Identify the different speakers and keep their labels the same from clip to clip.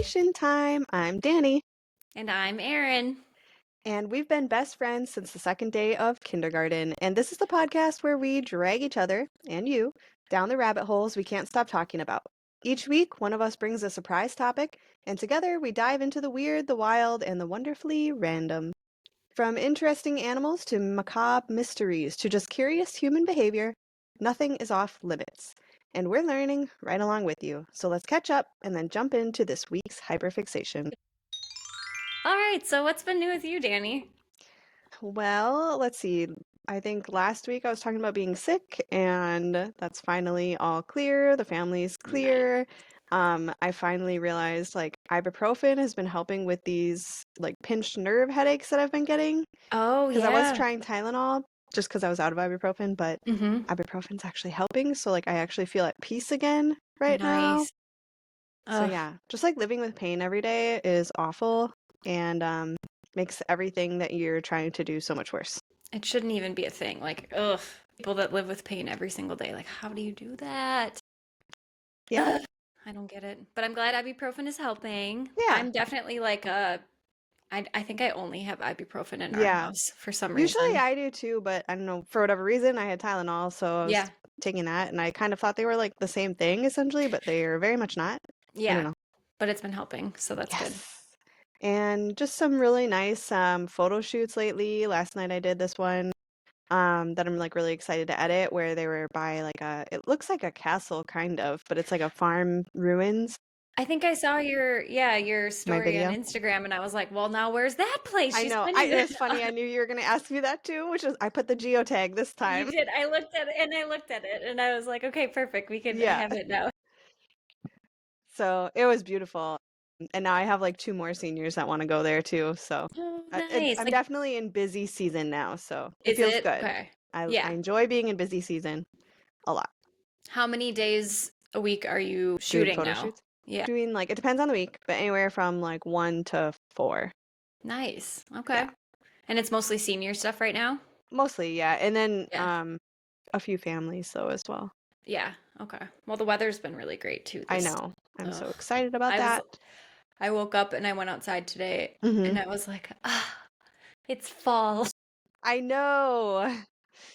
Speaker 1: Procrastination time. I'm Danny,
Speaker 2: And I'm Erin.
Speaker 1: and we've been best friends since the second day of kindergarten. And this is the podcast where we drag each other and you down the rabbit holes we can't stop talking about. Each week, one of us brings a surprise topic, and together we dive into the weird, the wild, and the wonderfully random. From interesting animals to macabre mysteries to just curious human behavior, nothing is off limits. And we're learning right along with you. So let's catch up and then jump into this week's hyperfixation.
Speaker 2: All right, so what's been new with you, Danny?
Speaker 1: Well, let's see. I think last week I was talking about being sick, and that's finally all clear. The family's
Speaker 2: Nice.
Speaker 1: clear. I finally realized like ibuprofen has been helping with these like pinched nerve headaches that I've been getting.
Speaker 2: Oh,
Speaker 1: Because I was
Speaker 2: yeah.
Speaker 1: trying Tylenol just because I was out of ibuprofen, but
Speaker 2: Mm-hmm.
Speaker 1: ibuprofen's actually helping. So like I actually feel at peace again right now.
Speaker 2: Nice.
Speaker 1: So
Speaker 2: Ugh,
Speaker 1: yeah, just like living with pain every day is awful and makes everything that you're trying to do so much worse.
Speaker 2: it shouldn't even be a thing. Like, ugh, people that live with pain every single day. Like, how do you do that?
Speaker 1: Yep.
Speaker 2: Ugh, I don't get it. But I'm glad ibuprofen is helping.
Speaker 1: Yeah.
Speaker 2: I'm definitely like I think I only have ibuprofen in our
Speaker 1: Yeah.
Speaker 2: house for some
Speaker 1: Usually
Speaker 2: reason.
Speaker 1: I do too, but I don't know, for whatever reason I had Tylenol, so I was
Speaker 2: Yeah.
Speaker 1: taking that and I kind of thought they were like the same thing essentially, but they are very much not. I don't
Speaker 2: Yeah.
Speaker 1: know.
Speaker 2: But it's been helping, so that's good.
Speaker 1: Yes. And just some really nice photo shoots lately. Last night I did this one that I'm like really excited to edit where they were by like it looks like a castle kind of, but it's like a farm ruins,
Speaker 2: I think I saw your
Speaker 1: my
Speaker 2: story on
Speaker 1: video.
Speaker 2: Instagram and I was like, well, now where's that place?
Speaker 1: I
Speaker 2: She's
Speaker 1: know.
Speaker 2: pinning
Speaker 1: It
Speaker 2: it.
Speaker 1: was funny. I knew you were going to ask me that too, which is I put the geotag this
Speaker 2: You
Speaker 1: time.
Speaker 2: did. I looked at it and I was like, okay, perfect. We can
Speaker 1: Yeah.
Speaker 2: have it now.
Speaker 1: So it was beautiful. And now I have like two more seniors that want to go there too. So
Speaker 2: Oh, nice.
Speaker 1: I'm
Speaker 2: Like,
Speaker 1: definitely in busy season now. So it
Speaker 2: is
Speaker 1: feels
Speaker 2: it?
Speaker 1: good.
Speaker 2: Okay.
Speaker 1: I
Speaker 2: Yeah.
Speaker 1: enjoy being in busy season a lot.
Speaker 2: How many days a week are you
Speaker 1: Doing
Speaker 2: shooting
Speaker 1: photo
Speaker 2: now?
Speaker 1: shoots.
Speaker 2: Yeah.
Speaker 1: Doing like, it depends on the week, but anywhere from like 1 to 4.
Speaker 2: Nice.
Speaker 1: Yeah.
Speaker 2: Okay. And it's mostly senior stuff right now?
Speaker 1: Mostly, yeah. And then
Speaker 2: Yeah.
Speaker 1: a few families though as well.
Speaker 2: Yeah. Okay. Well, the weather's been really great too
Speaker 1: I
Speaker 2: this.
Speaker 1: know. I'm
Speaker 2: Ugh.
Speaker 1: so excited about
Speaker 2: I was
Speaker 1: that.
Speaker 2: I woke up and I went outside today
Speaker 1: Hmm.
Speaker 2: and I was like, ah, it's fall.
Speaker 1: I know.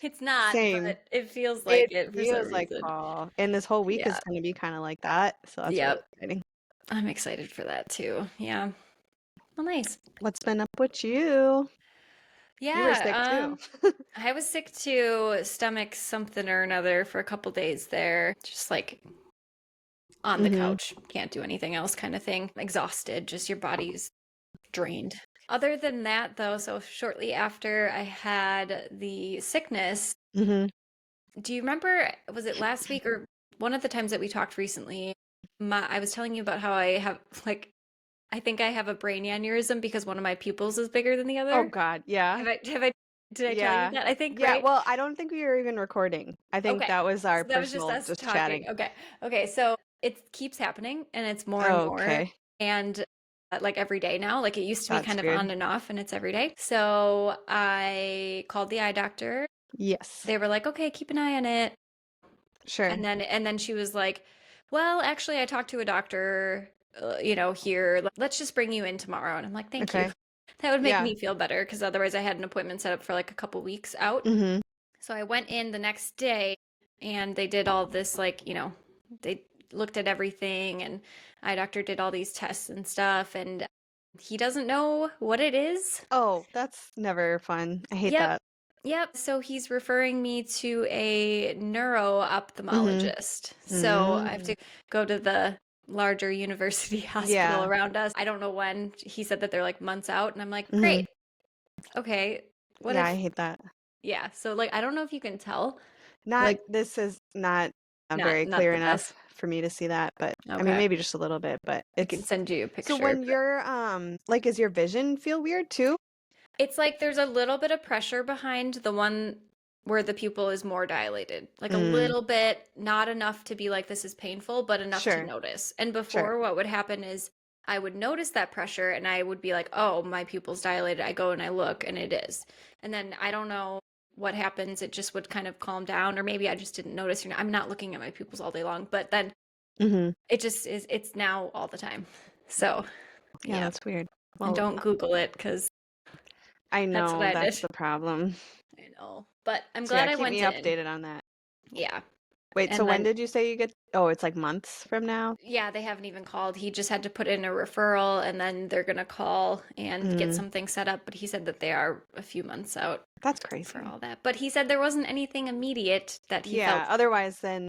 Speaker 2: It's not,
Speaker 1: Same.
Speaker 2: but it feels like
Speaker 1: It
Speaker 2: it for some
Speaker 1: feels like
Speaker 2: reason.
Speaker 1: fall. And this whole week is
Speaker 2: Yeah.
Speaker 1: going to be kind of like that. So that's really
Speaker 2: Yep.
Speaker 1: exciting.
Speaker 2: I'm excited for that too. Yeah. Well, nice.
Speaker 1: What's been up with you? You were sick
Speaker 2: Yeah.
Speaker 1: too.
Speaker 2: I was sick too, stomach something or another for a couple days there, just like on the
Speaker 1: Hmm.
Speaker 2: couch, can't do anything else kind of thing. Exhausted, just your body's drained. Other than that, though, so shortly after I had the sickness,
Speaker 1: Hmm.
Speaker 2: do you remember, was it last week or one of the times that we talked recently? I was telling you about how I have like I think I have a brain aneurysm because one of my pupils is bigger than the
Speaker 1: Oh
Speaker 2: other.
Speaker 1: God, yeah.
Speaker 2: Did I tell you
Speaker 1: Yeah.
Speaker 2: that? I think,
Speaker 1: Yeah,
Speaker 2: right?
Speaker 1: well, I don't think we were even recording. I think
Speaker 2: Okay.
Speaker 1: that was our
Speaker 2: So that was just
Speaker 1: personal
Speaker 2: us
Speaker 1: just
Speaker 2: talking.
Speaker 1: chatting.
Speaker 2: Okay. Okay. So it keeps happening and it's more and
Speaker 1: Oh,
Speaker 2: more.
Speaker 1: okay.
Speaker 2: And like every day now, like it used to be
Speaker 1: That's
Speaker 2: kind of
Speaker 1: weird.
Speaker 2: on and off and it's every day. So I called the eye doctor.
Speaker 1: Yes.
Speaker 2: They were like, okay, keep an eye on it.
Speaker 1: Sure.
Speaker 2: And then she was like, well, actually, I talked to a doctor, here. Let's just bring you in tomorrow. And I'm like, thank you.
Speaker 1: Okay.
Speaker 2: That would make
Speaker 1: Yeah.
Speaker 2: me feel better because otherwise I had an appointment set up for like a couple weeks out.
Speaker 1: Hmm.
Speaker 2: So I went in the next day and they did all this, like, they looked at everything and eye doctor did all these tests and stuff. And he doesn't know what it is.
Speaker 1: Oh, that's never fun. I hate
Speaker 2: Yep.
Speaker 1: that.
Speaker 2: Yep. So he's referring me to a
Speaker 1: Hmm.
Speaker 2: neuro-ophthalmologist. So I have
Speaker 1: Mm.
Speaker 2: to go to the larger university hospital
Speaker 1: Yeah.
Speaker 2: around us. I don't know when. He said that they're like months out. And I'm like,
Speaker 1: Hmm.
Speaker 2: great. Okay. What
Speaker 1: Yeah, I
Speaker 2: if,
Speaker 1: hate that.
Speaker 2: yeah. So like, I don't know if you can tell.
Speaker 1: Not
Speaker 2: Like,
Speaker 1: this is not very
Speaker 2: not
Speaker 1: clear
Speaker 2: the best.
Speaker 1: enough for me to see that, but I mean
Speaker 2: Okay.
Speaker 1: maybe just a little bit, but
Speaker 2: I can send you a
Speaker 1: so
Speaker 2: picture.
Speaker 1: when you're like is your vision feel weird too?
Speaker 2: It's like there's a little bit of pressure behind the one where the pupil is more dilated. Like a
Speaker 1: Mm,
Speaker 2: little bit, not enough to be like, this is painful, but enough to
Speaker 1: sure.
Speaker 2: notice. And
Speaker 1: Sure.
Speaker 2: before, what would happen is I would notice that pressure and I would be like, oh, my pupil's dilated. I go and I look and it is. And then I don't know what happens. It just would kind of calm down, or maybe I just didn't notice. I'm not looking at my pupils all day long, but then
Speaker 1: Hmm.
Speaker 2: it just is, it's now all the time. So,
Speaker 1: Yeah,
Speaker 2: yeah.
Speaker 1: that's weird.
Speaker 2: And
Speaker 1: Well,
Speaker 2: don't Google it because
Speaker 1: I
Speaker 2: that's what
Speaker 1: know
Speaker 2: I
Speaker 1: that's
Speaker 2: did.
Speaker 1: the problem.
Speaker 2: I know. But I'm
Speaker 1: So yeah,
Speaker 2: glad I
Speaker 1: keep
Speaker 2: went
Speaker 1: me
Speaker 2: in.
Speaker 1: updated on that.
Speaker 2: Yeah.
Speaker 1: Wait, so
Speaker 2: And
Speaker 1: when
Speaker 2: then,
Speaker 1: did you say you get? Oh, it's like months from now?
Speaker 2: yeah, they haven't even called. He just had to put in a referral and then they're going to call and get
Speaker 1: Mm,
Speaker 2: something set up. But he said that they are a few months out
Speaker 1: that's
Speaker 2: for
Speaker 1: crazy.
Speaker 2: all that. But he said there wasn't anything immediate that he
Speaker 1: Yeah,
Speaker 2: felt.
Speaker 1: otherwise then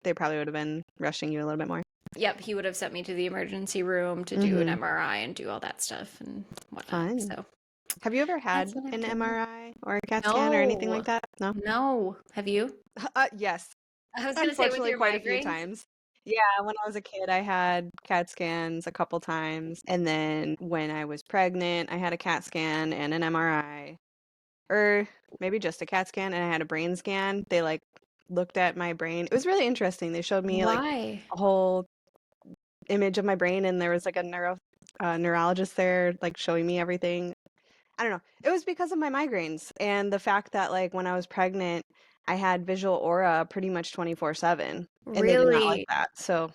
Speaker 1: they probably would have been rushing you a little bit more.
Speaker 2: Yep, he would have sent me to the emergency room to do an
Speaker 1: Mm-hmm.
Speaker 2: MRI and do all that stuff and whatnot.
Speaker 1: Fun.
Speaker 2: So
Speaker 1: Have you ever had
Speaker 2: that's what I'm
Speaker 1: an
Speaker 2: doing.
Speaker 1: MRI or a CAT scan or anything like
Speaker 2: No,
Speaker 1: that? No?
Speaker 2: no. Have you?
Speaker 1: Yes.
Speaker 2: I was gonna say with
Speaker 1: Unfortunately,
Speaker 2: your
Speaker 1: quite a few
Speaker 2: migraines.
Speaker 1: times. Yeah, when I was a kid, I had CAT scans a couple times. And then when I was pregnant, I had a CAT scan and an MRI. Or maybe just a CAT scan and I had a brain scan. They like looked at my brain. It was really interesting. They showed me like
Speaker 2: Why?
Speaker 1: a whole image of my brain and there was like a neurologist there like showing me everything. I don't know. It was because of my migraines and the fact that like when I was pregnant, I had visual aura pretty much 24/7 and they did not like
Speaker 2: Really?
Speaker 1: that. So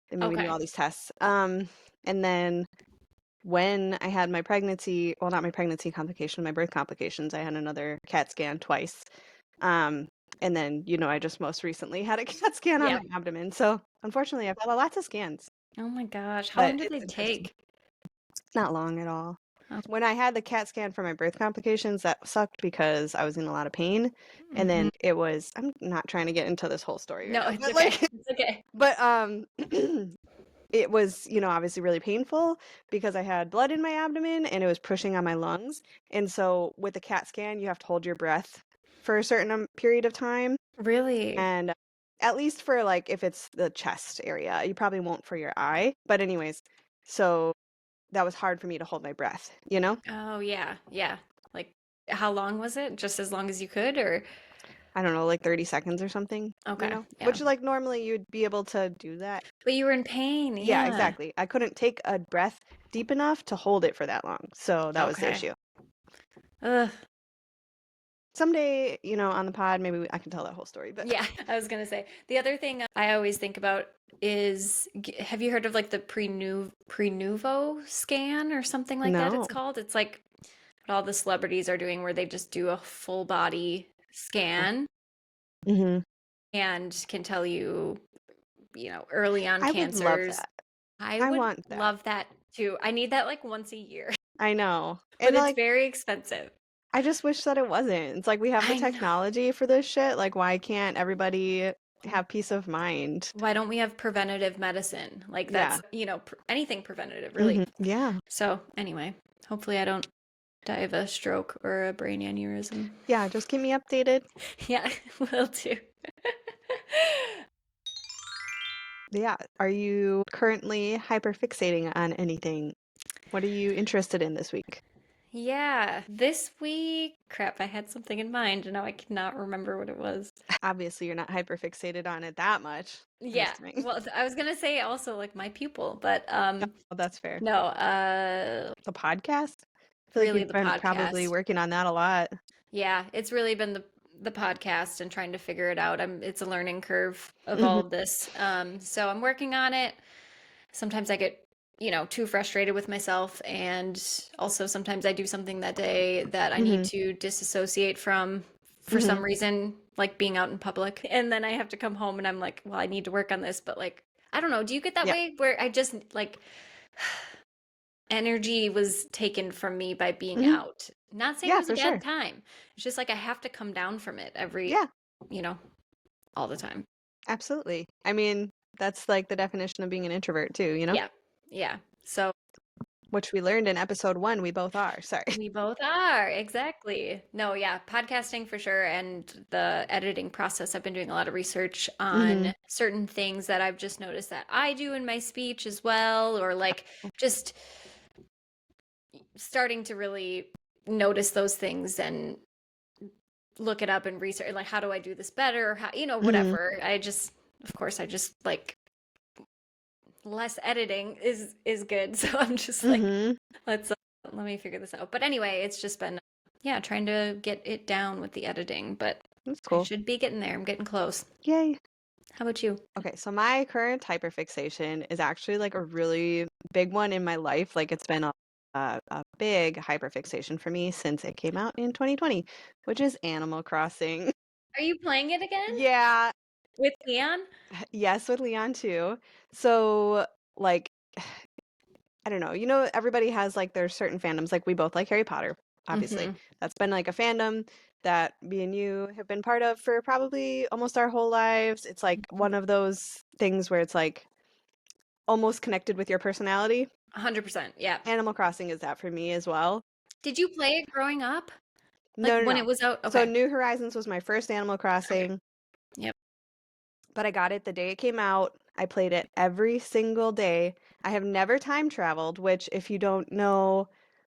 Speaker 1: they made me do
Speaker 2: Okay.
Speaker 1: all these tests. And then when I had my pregnancy, well, not my pregnancy complication, my birth complications, I had another CAT scan twice. Um, and then, I just most recently had a CAT scan on
Speaker 2: Yeah.
Speaker 1: my abdomen. So unfortunately, I've had lots of scans,
Speaker 2: Oh my gosh. How
Speaker 1: but
Speaker 2: long did
Speaker 1: it's
Speaker 2: they
Speaker 1: interesting.
Speaker 2: take?
Speaker 1: Not long at all.
Speaker 2: Oh.
Speaker 1: When I had the CAT scan for my birth complications, that sucked because I was in a lot of pain. And
Speaker 2: Hmm.
Speaker 1: then it was, I'm not trying to get into this whole story right
Speaker 2: No,
Speaker 1: now,
Speaker 2: it's
Speaker 1: but
Speaker 2: okay.
Speaker 1: like,
Speaker 2: It's okay.
Speaker 1: but it was, obviously really painful because I had blood in my abdomen and it was pushing on my lungs. And so with the CAT scan, you have to hold your breath for a certain period of time.
Speaker 2: Really?
Speaker 1: And at least for like if it's the chest area, you probably won't for your eye. But anyways, so that was hard for me to hold my breath, you know?
Speaker 2: Oh yeah. Yeah. Like how long was it? Just as long as you could or
Speaker 1: I don't know, like 30 seconds or something,
Speaker 2: okay. Yeah.
Speaker 1: Which like normally you'd be able to do that.
Speaker 2: But you were in pain.
Speaker 1: Yeah,
Speaker 2: Yeah.
Speaker 1: exactly. I couldn't take a breath deep enough to hold it for that long. So that was the
Speaker 2: Okay.
Speaker 1: issue.
Speaker 2: Ugh.
Speaker 1: Someday, on the pod, maybe I can tell that whole story, but
Speaker 2: Yeah, I was gonna say the other thing I always think about is have you heard of like the Prenuvo scan or something like that it's
Speaker 1: no.
Speaker 2: called? It's like what all the celebrities are doing where they just do a full body scan
Speaker 1: Hmm.
Speaker 2: and can tell you, early on
Speaker 1: I would love
Speaker 2: cancers.
Speaker 1: that.
Speaker 2: I
Speaker 1: I
Speaker 2: would
Speaker 1: want that.
Speaker 2: love that too. I need that like once a year,
Speaker 1: I know.
Speaker 2: but
Speaker 1: And
Speaker 2: it's
Speaker 1: like,
Speaker 2: very expensive.
Speaker 1: I just wish that it wasn't. It's like we have the
Speaker 2: I know.
Speaker 1: technology for this shit. Like, why can't everybody have peace of mind?
Speaker 2: Why don't we have preventative medicine? Like
Speaker 1: Yeah.
Speaker 2: that's, anything preventative, really.
Speaker 1: Hmm. Yeah.
Speaker 2: So, anyway, hopefully I don't die of a stroke or a brain aneurysm.
Speaker 1: Yeah. Just keep me updated.
Speaker 2: Yeah, will do.
Speaker 1: Yeah. Are you currently hyperfixating on anything? What are you interested in this week?
Speaker 2: Yeah, this week, crap, I had something in mind and now I cannot remember what it was.
Speaker 1: Obviously, you're not hyperfixated on it that much. I'm
Speaker 2: Yeah,
Speaker 1: just kidding.
Speaker 2: well, I was gonna say also like my pupil, but
Speaker 1: Oh, that's fair.
Speaker 2: no,
Speaker 1: The podcast? I feel like
Speaker 2: really
Speaker 1: you've
Speaker 2: the
Speaker 1: been probably
Speaker 2: podcast.
Speaker 1: working on that a lot.
Speaker 2: Yeah, it's really been the podcast and trying to figure it out. It's a learning curve of all
Speaker 1: Hmm.
Speaker 2: of this. So I'm working on it. Sometimes I get, too frustrated with myself. And also sometimes I do something that day that I need
Speaker 1: Hmm.
Speaker 2: to disassociate from for
Speaker 1: Hmm.
Speaker 2: some reason, like being out in public. And then I have to come home and I'm like, well, I need to work on this. But like, I don't know. Do you get that
Speaker 1: Yeah.
Speaker 2: way where I just like energy was taken from me by being
Speaker 1: Hmm.
Speaker 2: out? Not saying it
Speaker 1: Yeah,
Speaker 2: was a
Speaker 1: for
Speaker 2: bad
Speaker 1: sure.
Speaker 2: time. It's just like I have to come down from it
Speaker 1: Yeah,
Speaker 2: you know, all the time.
Speaker 1: absolutely. I mean, that's like the definition of being an introvert too,
Speaker 2: Yeah. Yeah. So
Speaker 1: which we learned in episode 1 we both are. Sorry.
Speaker 2: we both are, exactly. No, yeah, podcasting for sure. And the editing process, I've been doing a lot of research
Speaker 1: Hmm.
Speaker 2: on certain things that I've just noticed that I do in my speech as well, or like just starting to really notice those things and look it up and research, like, how do I do this better? Or how,
Speaker 1: Hmm.
Speaker 2: whatever. Of course, I just like less editing is good. So I'm just like,
Speaker 1: Hmm.
Speaker 2: let's let me figure this out. But anyway, it's just been yeah, trying to get it down with the editing, but
Speaker 1: That's
Speaker 2: I
Speaker 1: cool.
Speaker 2: should be getting there. I'm getting close.
Speaker 1: Yay.
Speaker 2: How about you?
Speaker 1: Okay, so my current hyperfixation is actually like a really big one in my life. Like it's been a big hyperfixation for me since it came out in 2020, which is Animal Crossing.
Speaker 2: Are you playing it again
Speaker 1: Yeah,
Speaker 2: with Leon?
Speaker 1: yes, with Leon too. So, like, I don't know. You know, everybody has like their certain fandoms. Like we both like Harry Potter, obviously.
Speaker 2: Mm-hmm.
Speaker 1: That's been like a fandom that me and you have been part of for probably almost our whole lives. It's like one of those things where it's like almost connected with your personality.
Speaker 2: 100%. Yeah.
Speaker 1: Animal Crossing is that for me as well.
Speaker 2: Did you play it growing up? Like
Speaker 1: No, no,
Speaker 2: when
Speaker 1: no.
Speaker 2: it was out?
Speaker 1: So
Speaker 2: Okay.
Speaker 1: New Horizons was my first Animal
Speaker 2: Okay.
Speaker 1: Crossing,
Speaker 2: Yep.
Speaker 1: but I got it the day it came out. I played it every single day. I have never time traveled, which if you don't know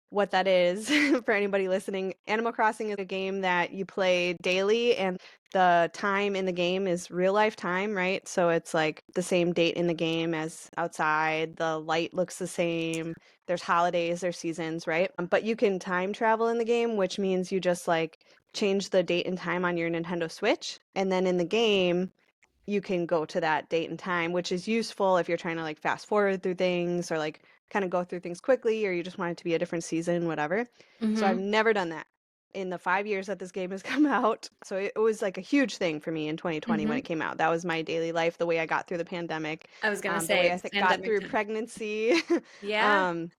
Speaker 1: what that is for anybody listening, Animal Crossing is a game that you play daily and the time in the game is real life time, right? So it's like the same date in the game as outside, the light looks the same, there's holidays, there's seasons, right? But you can time travel in the game, which means you just like change the date and time on your Nintendo Switch, and then in the game you can go to that date and time, which is useful if you're trying to like fast forward through things or like kind of go through things quickly or you just want it to be a different season, whatever. So I've
Speaker 2: Mm-hmm.
Speaker 1: never done that in the 5 years that this game has come out. So it was like a huge thing for me in 2020 when
Speaker 2: Mm-hmm.
Speaker 1: it came out. That was my daily life, the way I got through the pandemic,
Speaker 2: I was gonna
Speaker 1: the
Speaker 2: say
Speaker 1: way I
Speaker 2: it's
Speaker 1: got
Speaker 2: pandemic
Speaker 1: through
Speaker 2: time.
Speaker 1: pregnancy.
Speaker 2: Yeah.
Speaker 1: um,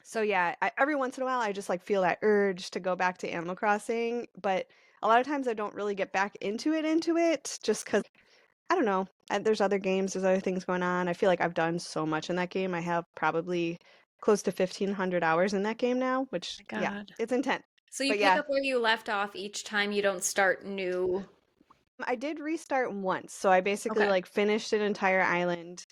Speaker 1: so yeah, every once in a while I just like feel that urge to go back to Animal Crossing, but a lot of times I don't really get back into it just because I don't know. There's other games, there's other things going on. I feel like I've done so much in that game. I have probably close to 1,500 hours in that game now, which,
Speaker 2: My
Speaker 1: yeah,
Speaker 2: God.
Speaker 1: it's intense.
Speaker 2: So you
Speaker 1: But
Speaker 2: pick
Speaker 1: yeah,
Speaker 2: up where you left off each time you don't start new.
Speaker 1: I did restart once. So I basically
Speaker 2: Okay.
Speaker 1: like finished an entire island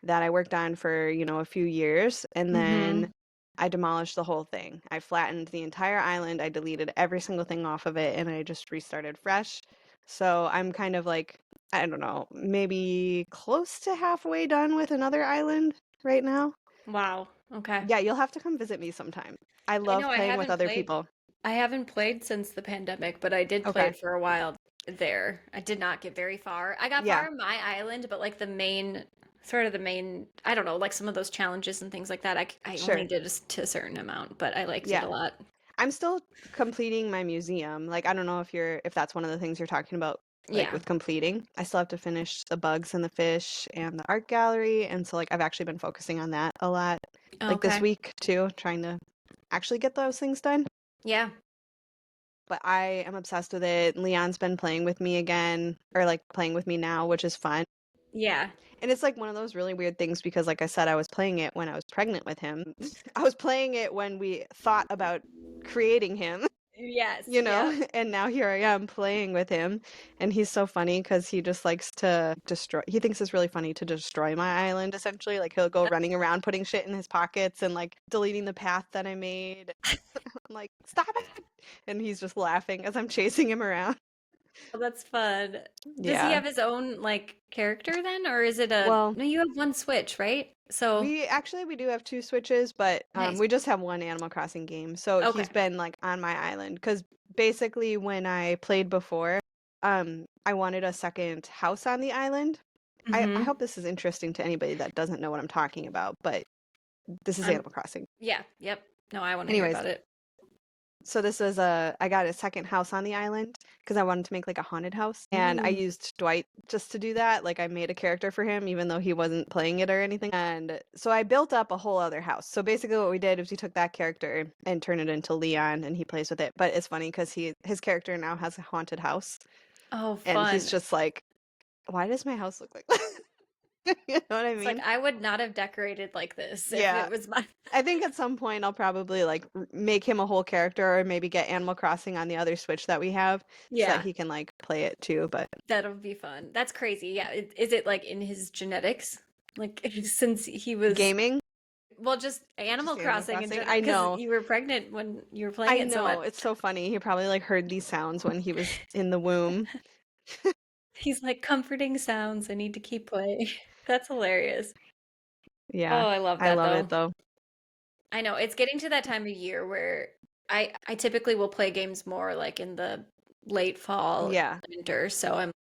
Speaker 1: that I worked on for, a few years, and then
Speaker 2: Mm-hmm.
Speaker 1: I demolished the whole thing. I flattened the entire island, I deleted every single thing off of it, and I just restarted fresh. So I'm kind of like, I don't know, maybe close to halfway done with another island right now.
Speaker 2: Wow. Okay.
Speaker 1: Yeah, you'll have to come visit me sometime. I
Speaker 2: I know
Speaker 1: love playing with other people.
Speaker 2: I haven't played since the pandemic, but I did play
Speaker 1: Okay.
Speaker 2: it for a while there. I did not get very far. I got
Speaker 1: Yeah,
Speaker 2: far in my island, but like sort of the main, I don't know, like some of those challenges and things like that. I only
Speaker 1: sure.
Speaker 2: did to a certain amount, but I liked it a
Speaker 1: Yeah.
Speaker 2: lot.
Speaker 1: I'm still completing my museum. Like, I don't know if that's one of the things you're talking about, like
Speaker 2: Yeah.
Speaker 1: with completing. I still have to finish the bugs and the fish and the art gallery. And so like I've actually been focusing on that a lot. Like this
Speaker 2: Okay.
Speaker 1: week too, trying to actually get those things done.
Speaker 2: Yeah.
Speaker 1: But I am obsessed with it. Leon's been playing with me again, or like playing with me now, which is fun.
Speaker 2: Yeah.
Speaker 1: And it's like one of those really weird things because, like I said, I was playing it when I was pregnant with him. I was playing it when we thought about creating him,
Speaker 2: Yes. Yep.
Speaker 1: and now here I am playing with him. And he's so funny because he just likes to destroy, he thinks it's really funny to destroy my island, essentially. Like he'll go running around putting shit in his pockets and like deleting the path that I made. I'm like, stop it. And he's just laughing as I'm chasing him around.
Speaker 2: Oh, that's fun. Does he
Speaker 1: Yeah.
Speaker 2: have his own like character then, or is it a
Speaker 1: Well,
Speaker 2: no, you have one Switch, right? So
Speaker 1: we do have two Switches, but
Speaker 2: nice.
Speaker 1: we just have one Animal Crossing game. So
Speaker 2: Okay.
Speaker 1: he's been like on my island because basically when I played before, I wanted a second house on the island. I
Speaker 2: Mm-hmm.
Speaker 1: hope this is interesting to anybody that doesn't know what I'm talking about, but this is
Speaker 2: I'm
Speaker 1: Animal Crossing.
Speaker 2: Yeah, yep. No, I want to hear
Speaker 1: Anyways,
Speaker 2: about it.
Speaker 1: so this was I got a second house on the island because I wanted to make like a haunted house, and I
Speaker 2: Ooh.
Speaker 1: used Dwight just to do that. Like I made a character for him even though he wasn't playing it or anything. And so I built up a whole other house. So basically what we did is we took that character and turned it into Leon and he plays with it. But it's funny because his character now has a haunted house
Speaker 2: Oh,
Speaker 1: and he's
Speaker 2: fun.
Speaker 1: just like, why does my house look like that? You know what I
Speaker 2: It's like
Speaker 1: mean?
Speaker 2: I would not have decorated like this if
Speaker 1: Yeah.
Speaker 2: it was my
Speaker 1: I think at some point I'll probably like make him a whole character or maybe get Animal Crossing on the other Switch that we have so that
Speaker 2: Yeah,
Speaker 1: he can like play it too. But
Speaker 2: that'll be fun. That's crazy. Yeah, is it like in his genetics? Like since he was
Speaker 1: gaming,
Speaker 2: well, just
Speaker 1: just
Speaker 2: Animal
Speaker 1: Animal
Speaker 2: Crossing in
Speaker 1: Crossing.
Speaker 2: general
Speaker 1: I
Speaker 2: because
Speaker 1: know.
Speaker 2: you were pregnant when you were playing
Speaker 1: I
Speaker 2: it so much.
Speaker 1: know. It's so funny. He probably like heard these sounds when he was in the womb.
Speaker 2: He's like comforting sounds. I need to keep playing. That's hilarious.
Speaker 1: Yeah.
Speaker 2: Oh, I love
Speaker 1: I
Speaker 2: that
Speaker 1: love it
Speaker 2: though.
Speaker 1: though.
Speaker 2: I know it's getting to that time of year where I typically will play games more like in the late fall,
Speaker 1: Yeah.
Speaker 2: winter, so I'm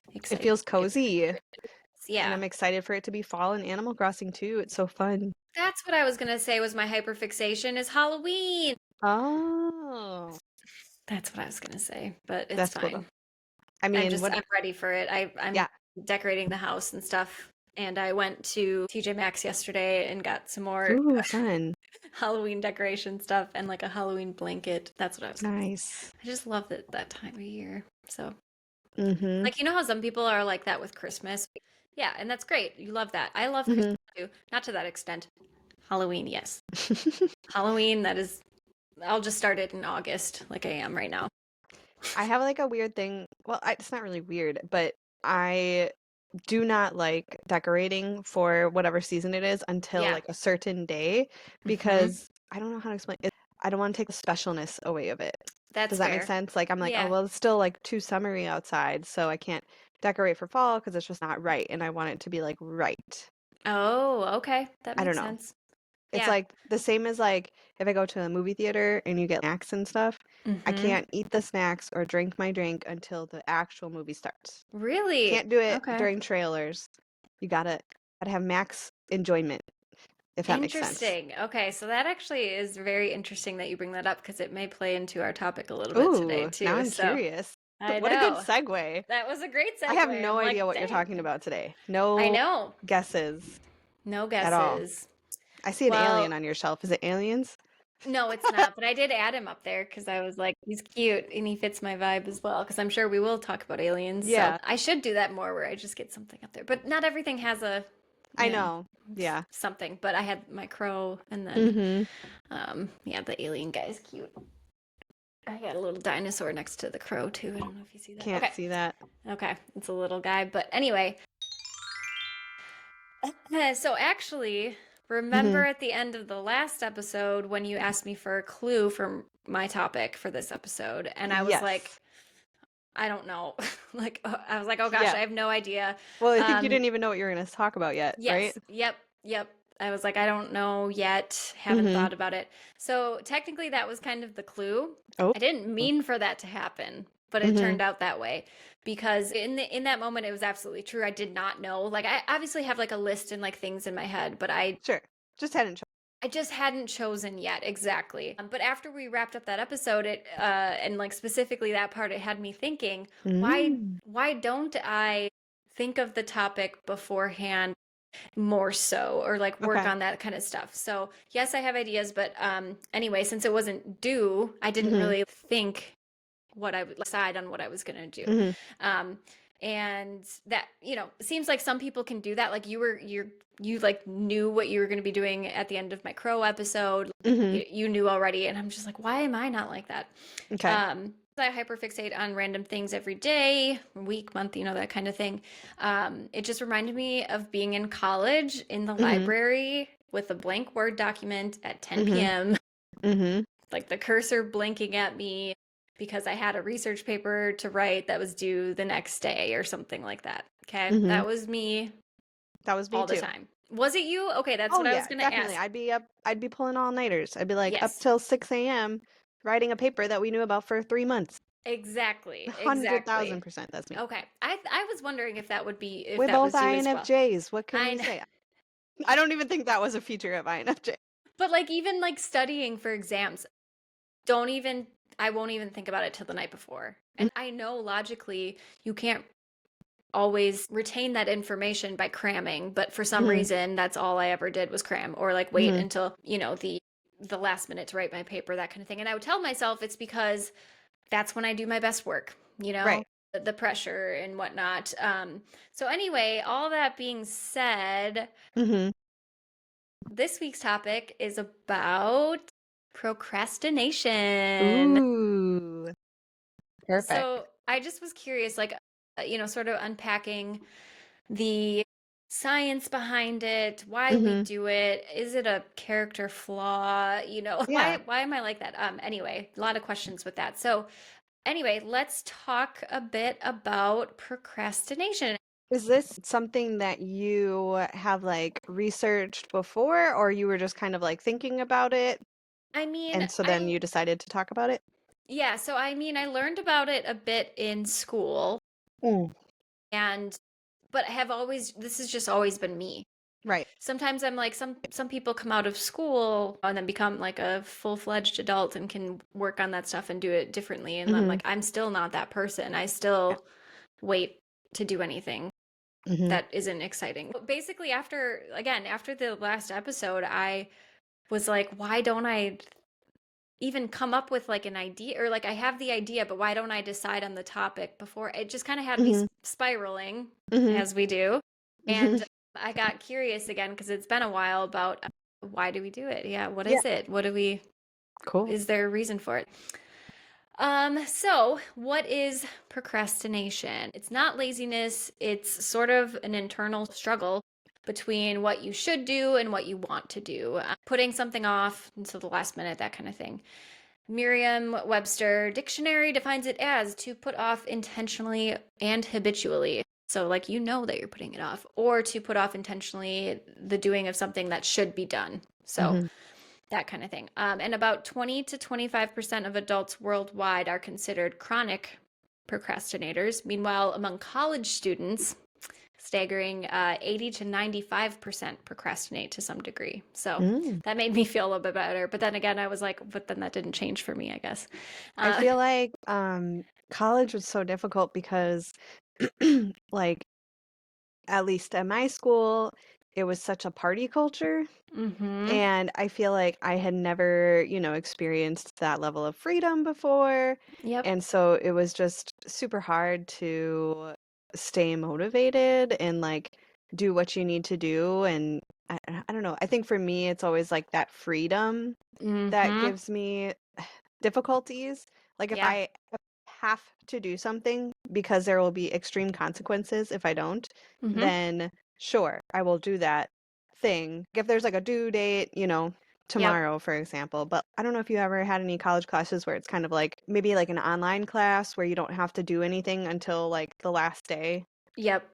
Speaker 1: It
Speaker 2: excited
Speaker 1: feels
Speaker 2: to get back
Speaker 1: cozy.
Speaker 2: to it.
Speaker 1: And
Speaker 2: Yeah.
Speaker 1: I'm excited for it to be fall in Animal Crossing too. It's so fun.
Speaker 2: That's what I was gonna say was my hyperfixation is Halloween.
Speaker 1: Oh,
Speaker 2: That's what I was gonna say, but it's
Speaker 1: that's cool though.
Speaker 2: fine.
Speaker 1: I mean,
Speaker 2: I'm ready for it. I'm
Speaker 1: yeah.
Speaker 2: decorating the house and stuff. And I went to TJ Maxx yesterday and got some more
Speaker 1: Ooh, fun.
Speaker 2: Halloween decoration stuff and like a Halloween blanket. That's what I was gonna say.
Speaker 1: Nice.
Speaker 2: I just love it that time of year. So,
Speaker 1: Mm-hmm.
Speaker 2: like, you know how some people are like that with Christmas? Yeah, and that's great. You love that. I love
Speaker 1: Mm-hmm.
Speaker 2: Christmas too. Not to that extent. Halloween, yes. Halloween, that is, I'll just start it in August, like I am right now.
Speaker 1: I have like a weird thing. Well, it's not really weird, but I do not like decorating for whatever season it is until
Speaker 2: Yeah.
Speaker 1: like a certain day
Speaker 2: Hmm.
Speaker 1: because I don't know how to explain it. I don't want to take the specialness away of it.
Speaker 2: That's
Speaker 1: Does that make
Speaker 2: fair.
Speaker 1: sense? Like I'm like, oh
Speaker 2: Yeah.
Speaker 1: well, it's still like too summery outside, so I can't decorate for fall because it's just not right, and I want it to be like right.
Speaker 2: Oh, okay. That
Speaker 1: I don't
Speaker 2: makes
Speaker 1: know.
Speaker 2: sense.
Speaker 1: It's
Speaker 2: Yeah.
Speaker 1: like the same as like if I go to a movie theater and you get snacks and stuff, I
Speaker 2: Hmm.
Speaker 1: can't eat the snacks or drink my drink until the actual movie starts.
Speaker 2: Really?
Speaker 1: Can't do it
Speaker 2: Okay.
Speaker 1: during trailers. You gotta have max enjoyment, if that makes sense.
Speaker 2: Interesting. Okay, so that actually is very interesting that you bring that up because it may play into our topic a little bit today
Speaker 1: Ooh, now
Speaker 2: too.
Speaker 1: I'm
Speaker 2: So
Speaker 1: curious.
Speaker 2: I
Speaker 1: What a good
Speaker 2: know.
Speaker 1: segue.
Speaker 2: That was a great
Speaker 1: I have
Speaker 2: segue.
Speaker 1: no
Speaker 2: I'm like,
Speaker 1: idea what you're
Speaker 2: dang.
Speaker 1: talking about today.
Speaker 2: I
Speaker 1: No
Speaker 2: know.
Speaker 1: guesses
Speaker 2: No
Speaker 1: at all.
Speaker 2: guesses.
Speaker 1: I see an alien
Speaker 2: Well,
Speaker 1: on your shelf. Is it aliens?
Speaker 2: no, it's not, but I did add him up there because I was like, he's cute and he fits my vibe as well. Because I'm sure we will talk about aliens. So
Speaker 1: Yeah,
Speaker 2: I should do that more where I just get something up there. But not everything has a,
Speaker 1: I
Speaker 2: you know,
Speaker 1: know. Yeah.
Speaker 2: something. But I had my crow and then,
Speaker 1: Mm-hmm.
Speaker 2: yeah, the alien guy's cute. I got a little dinosaur next to the crow too. I don't know if you see that.
Speaker 1: Can't
Speaker 2: Okay.
Speaker 1: see that.
Speaker 2: Okay. It's a little guy. But anyway, so actually,
Speaker 1: Mm-hmm.
Speaker 2: remember at the end of the last episode when you asked me for a clue for my topic for this episode? And I was like,
Speaker 1: Yes.
Speaker 2: I don't know. Like, I was like, oh gosh,
Speaker 1: Yeah.
Speaker 2: I have no idea.
Speaker 1: Well, I think you
Speaker 2: Um,
Speaker 1: didn't even know what you were going to talk about yet, right?
Speaker 2: yes. Yep. Yep. I was like, I don't know yet. Haven't
Speaker 1: Mm-hmm.
Speaker 2: thought about it. So technically, that was kind of the clue.
Speaker 1: Oh.
Speaker 2: I didn't mean for that to happen, but it
Speaker 1: Mm-hmm.
Speaker 2: turned out that way because in that moment it was absolutely true. I did not know. Like I obviously have like a list and like things in my head, but
Speaker 1: Sure. Just hadn't.
Speaker 2: I just hadn't chosen yet exactly. But after we wrapped up that episode, it and like specifically that part, it had me thinking,
Speaker 1: Mm.
Speaker 2: why don't I think of the topic beforehand more so or like work
Speaker 1: Okay.
Speaker 2: on that kind of stuff. So, yes, I have ideas, but anyway, since it wasn't due, I didn't
Speaker 1: Mm-hmm.
Speaker 2: really think what I would decide on what I was going to do.
Speaker 1: Mm-hmm.
Speaker 2: Um, and that, it seems like some people can do that. Like you like knew what you were going to be doing at the end of my crow episode.
Speaker 1: Mm-hmm.
Speaker 2: You knew already. And I'm just like, why am I not like that?
Speaker 1: Okay.
Speaker 2: I hyperfixate on random things every day, week, month, that kind of thing. It just reminded me of being in college in the
Speaker 1: Mm-hmm.
Speaker 2: library with a blank Word document at 10
Speaker 1: Mm-hmm.
Speaker 2: p.m.,
Speaker 1: Mm-hmm.
Speaker 2: like the cursor blinking at me because I had a research paper to write that was due the next day or something like that. Okay.
Speaker 1: Mm-hmm.
Speaker 2: That was me
Speaker 1: That was me
Speaker 2: all the
Speaker 1: too.
Speaker 2: time. Was it you? Okay. That's
Speaker 1: Oh
Speaker 2: what I was
Speaker 1: yeah,
Speaker 2: going to
Speaker 1: definitely.
Speaker 2: ask.
Speaker 1: I'd be pulling all nighters. I'd be like up
Speaker 2: Yes,
Speaker 1: till 6 a.m. writing a paper that we knew about for 3 months.
Speaker 2: exactly. Exactly.
Speaker 1: 100,000% that's me.
Speaker 2: Okay. I was wondering if
Speaker 1: We're
Speaker 2: that
Speaker 1: both
Speaker 2: was you as well.
Speaker 1: INFJs. What can
Speaker 2: I
Speaker 1: we
Speaker 2: know.
Speaker 1: say? I don't even think that was a feature of INFJ.
Speaker 2: But like even like studying for exams, don't even I won't even think about it till the night before.
Speaker 1: Mhm.
Speaker 2: And I know logically you can't always retain that information by cramming, but for some
Speaker 1: Mhm.
Speaker 2: reason that's all I ever did was cram or like wait
Speaker 1: Mhm.
Speaker 2: until, the last minute to write my paper, that kind of thing. And I would tell myself it's because that's when I do my best work,
Speaker 1: Right.
Speaker 2: the pressure and whatnot. So anyway, all that being said,
Speaker 1: Mhm.
Speaker 2: this week's topic is about procrastination.
Speaker 1: Ooh. Perfect.
Speaker 2: So I just was curious, like, sort of unpacking the science behind it, why we
Speaker 1: Mhm.
Speaker 2: do it. Is it a character flaw?
Speaker 1: Yeah.
Speaker 2: Why am I like that? Anyway, a lot of questions with that. So anyway, let's talk a bit about procrastination.
Speaker 1: Is this something that you have like researched before or you were just kind of like thinking about it
Speaker 2: I mean,
Speaker 1: and so then you decided to talk about it?
Speaker 2: yeah, I learned about it a bit in school
Speaker 1: Mm.
Speaker 2: and but this has just always been me.
Speaker 1: Right.
Speaker 2: Sometimes I'm like, some people come out of school and then become like a full-fledged adult and can work on that stuff and do it differently. And I'm
Speaker 1: Hmm.
Speaker 2: like, I'm still not that person. I
Speaker 1: Yeah.
Speaker 2: still wait to do anything
Speaker 1: Hmm.
Speaker 2: that isn't exciting. But basically, after the last episode, I was like, why don't I even come up with like an idea, or like I have the idea, but why don't I decide on the topic before? It just kind of had me
Speaker 1: Hmm.
Speaker 2: spiraling,
Speaker 1: Hmm.
Speaker 2: as we do.
Speaker 1: Hmm.
Speaker 2: And I got curious again because it's been a while about why do we do it? Yeah, what
Speaker 1: Yeah.
Speaker 2: is it? What do we,
Speaker 1: Cool.
Speaker 2: is there a reason for it? So what is procrastination? It's not laziness, it's sort of an internal struggle between what you should do and what you want to do, putting something off until the last minute, that kind of thing. Merriam-Webster dictionary defines it as to put off intentionally and habitually. So, like, that you're putting it off, or to put off intentionally the doing of something that should be done. So,
Speaker 1: Hmm.
Speaker 2: that kind of thing. And about 20 to 25% of adults worldwide are considered chronic procrastinators. Meanwhile, among college students, staggering 80 to 95% procrastinate to some degree. So
Speaker 1: Mm.
Speaker 2: that made me feel a little bit better. But then again, I was like, but then that didn't change for me, I guess.
Speaker 1: I
Speaker 2: Uh,
Speaker 1: feel like college was so difficult because like at least at my school, it was such a party culture.
Speaker 2: mm-hmm.
Speaker 1: And I feel like I had never, experienced that level of freedom before.
Speaker 2: Yep.
Speaker 1: And so it was just super hard to stay motivated and like do what you need to do. And I don't know. I think for me, it's always like that freedom that
Speaker 2: Mm-hmm.
Speaker 1: gives me difficulties. Like if
Speaker 2: Yeah.
Speaker 1: I have to do something because there will be extreme consequences if I don't,
Speaker 2: Mm-hmm.
Speaker 1: then sure, I will do that thing. If there's like a due date,
Speaker 2: Yep.
Speaker 1: tomorrow, for example. But I don't know if you ever had any college classes where it's kind of like maybe like an online class where you don't have to do anything until like the last day.
Speaker 2: Yep.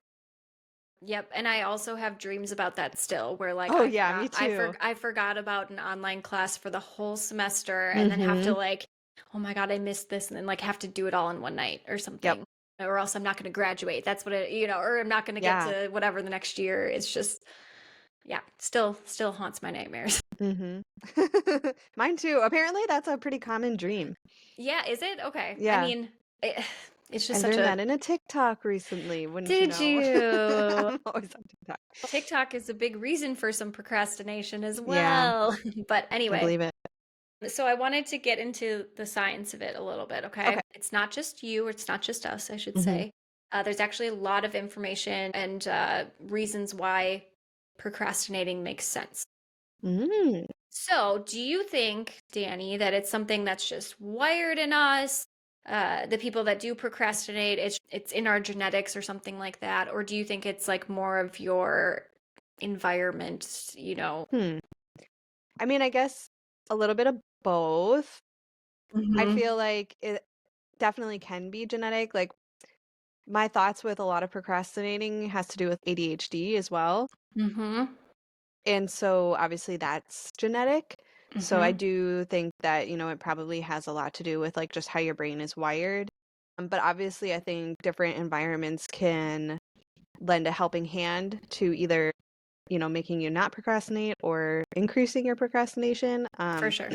Speaker 2: Yep, and I also have dreams about that still, where like
Speaker 1: Oh yeah, me too.
Speaker 2: I forgot about an online class for the whole semester and then have to
Speaker 1: Mm-hmm.
Speaker 2: like, oh my God, I missed this, and then like have to do it all in one night or
Speaker 1: Yep.
Speaker 2: something. Or else I'm not going to graduate. That's what or I'm not going to get
Speaker 1: Yeah.
Speaker 2: to whatever the next year. It's just, yeah, still haunts my nightmares.
Speaker 1: Mm-hmm. Mine too. Apparently that's a pretty common dream.
Speaker 2: Yeah, is it? Okay. I
Speaker 1: Yeah.
Speaker 2: mean, it, it's
Speaker 1: I
Speaker 2: just such
Speaker 1: learned
Speaker 2: a,
Speaker 1: that in a TikTok recently, wouldn't you
Speaker 2: did
Speaker 1: know?
Speaker 2: you?
Speaker 1: I'm always on TikTok.
Speaker 2: TikTok is a big reason for some procrastination as
Speaker 1: Yeah,
Speaker 2: well. But
Speaker 1: I
Speaker 2: anyway,
Speaker 1: believe it.
Speaker 2: so I wanted to get into the science of it a little bit, okay?
Speaker 1: Okay.
Speaker 2: It's not just you, or it's not just us, I should
Speaker 1: Hmm.
Speaker 2: say. There's actually a lot of information and reasons why procrastinating makes sense.
Speaker 1: Mm.
Speaker 2: So, do you think, Danny, that it's something that's just wired in us? The people that do procrastinate, it's in our genetics or something like that, or do you think it's like more of your environment,
Speaker 1: Hmm. I mean, I guess a little bit of both. I
Speaker 2: Mm-hmm.
Speaker 1: feel like it definitely can be genetic. Like my thoughts with a lot of procrastinating has to do with ADHD as well.
Speaker 2: Mm-hmm.
Speaker 1: And so obviously that's genetic. So I
Speaker 2: Mm-hmm.
Speaker 1: do think that, it probably has a lot to do with like just how your brain is wired. But obviously I think different environments can lend a helping hand to either, making you not procrastinate or increasing your procrastination.
Speaker 2: For sure.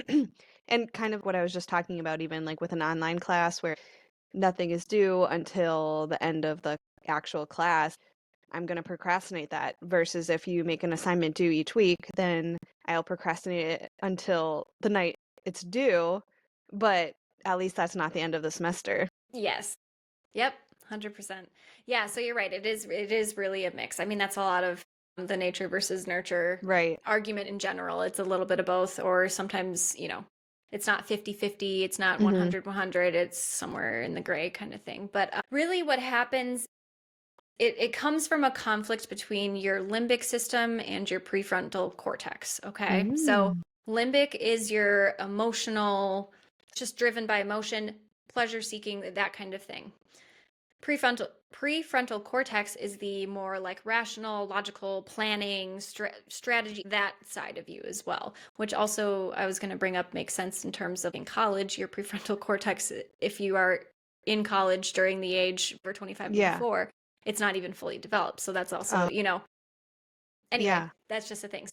Speaker 1: And kind of what I was just talking about, even like with an online class where nothing is due until the end of the actual class. I'm going to procrastinate that versus if you make an assignment due each week, then I'll procrastinate it until the night it's due, but at least that's not the end of the semester.
Speaker 2: Yes. Yep, 100%. Yeah, so you're right. It is really a mix. I mean, that's a lot of the nature versus nurture
Speaker 1: Right.
Speaker 2: argument in general. It's a little bit of both, or sometimes, it's not 50-50, it's not
Speaker 1: Mhm.
Speaker 2: 100-100, it's somewhere in the gray kind of thing. But really what happens, it comes from a conflict between your limbic system and your prefrontal cortex, okay? So
Speaker 1: Mm.
Speaker 2: limbic is your emotional, just driven by emotion, pleasure seeking, that kind of thing. Prefrontal cortex is the more like rational, logical, planning, strategy, that side of you as well, which also I was going to bring up makes sense in terms of in college, your prefrontal cortex, if you are in college during the age for 25 to
Speaker 1: Yeah.
Speaker 2: 24, it's not even fully developed. So that's also,
Speaker 1: Uh,
Speaker 2: anyway,
Speaker 1: yeah.
Speaker 2: that's just a thing.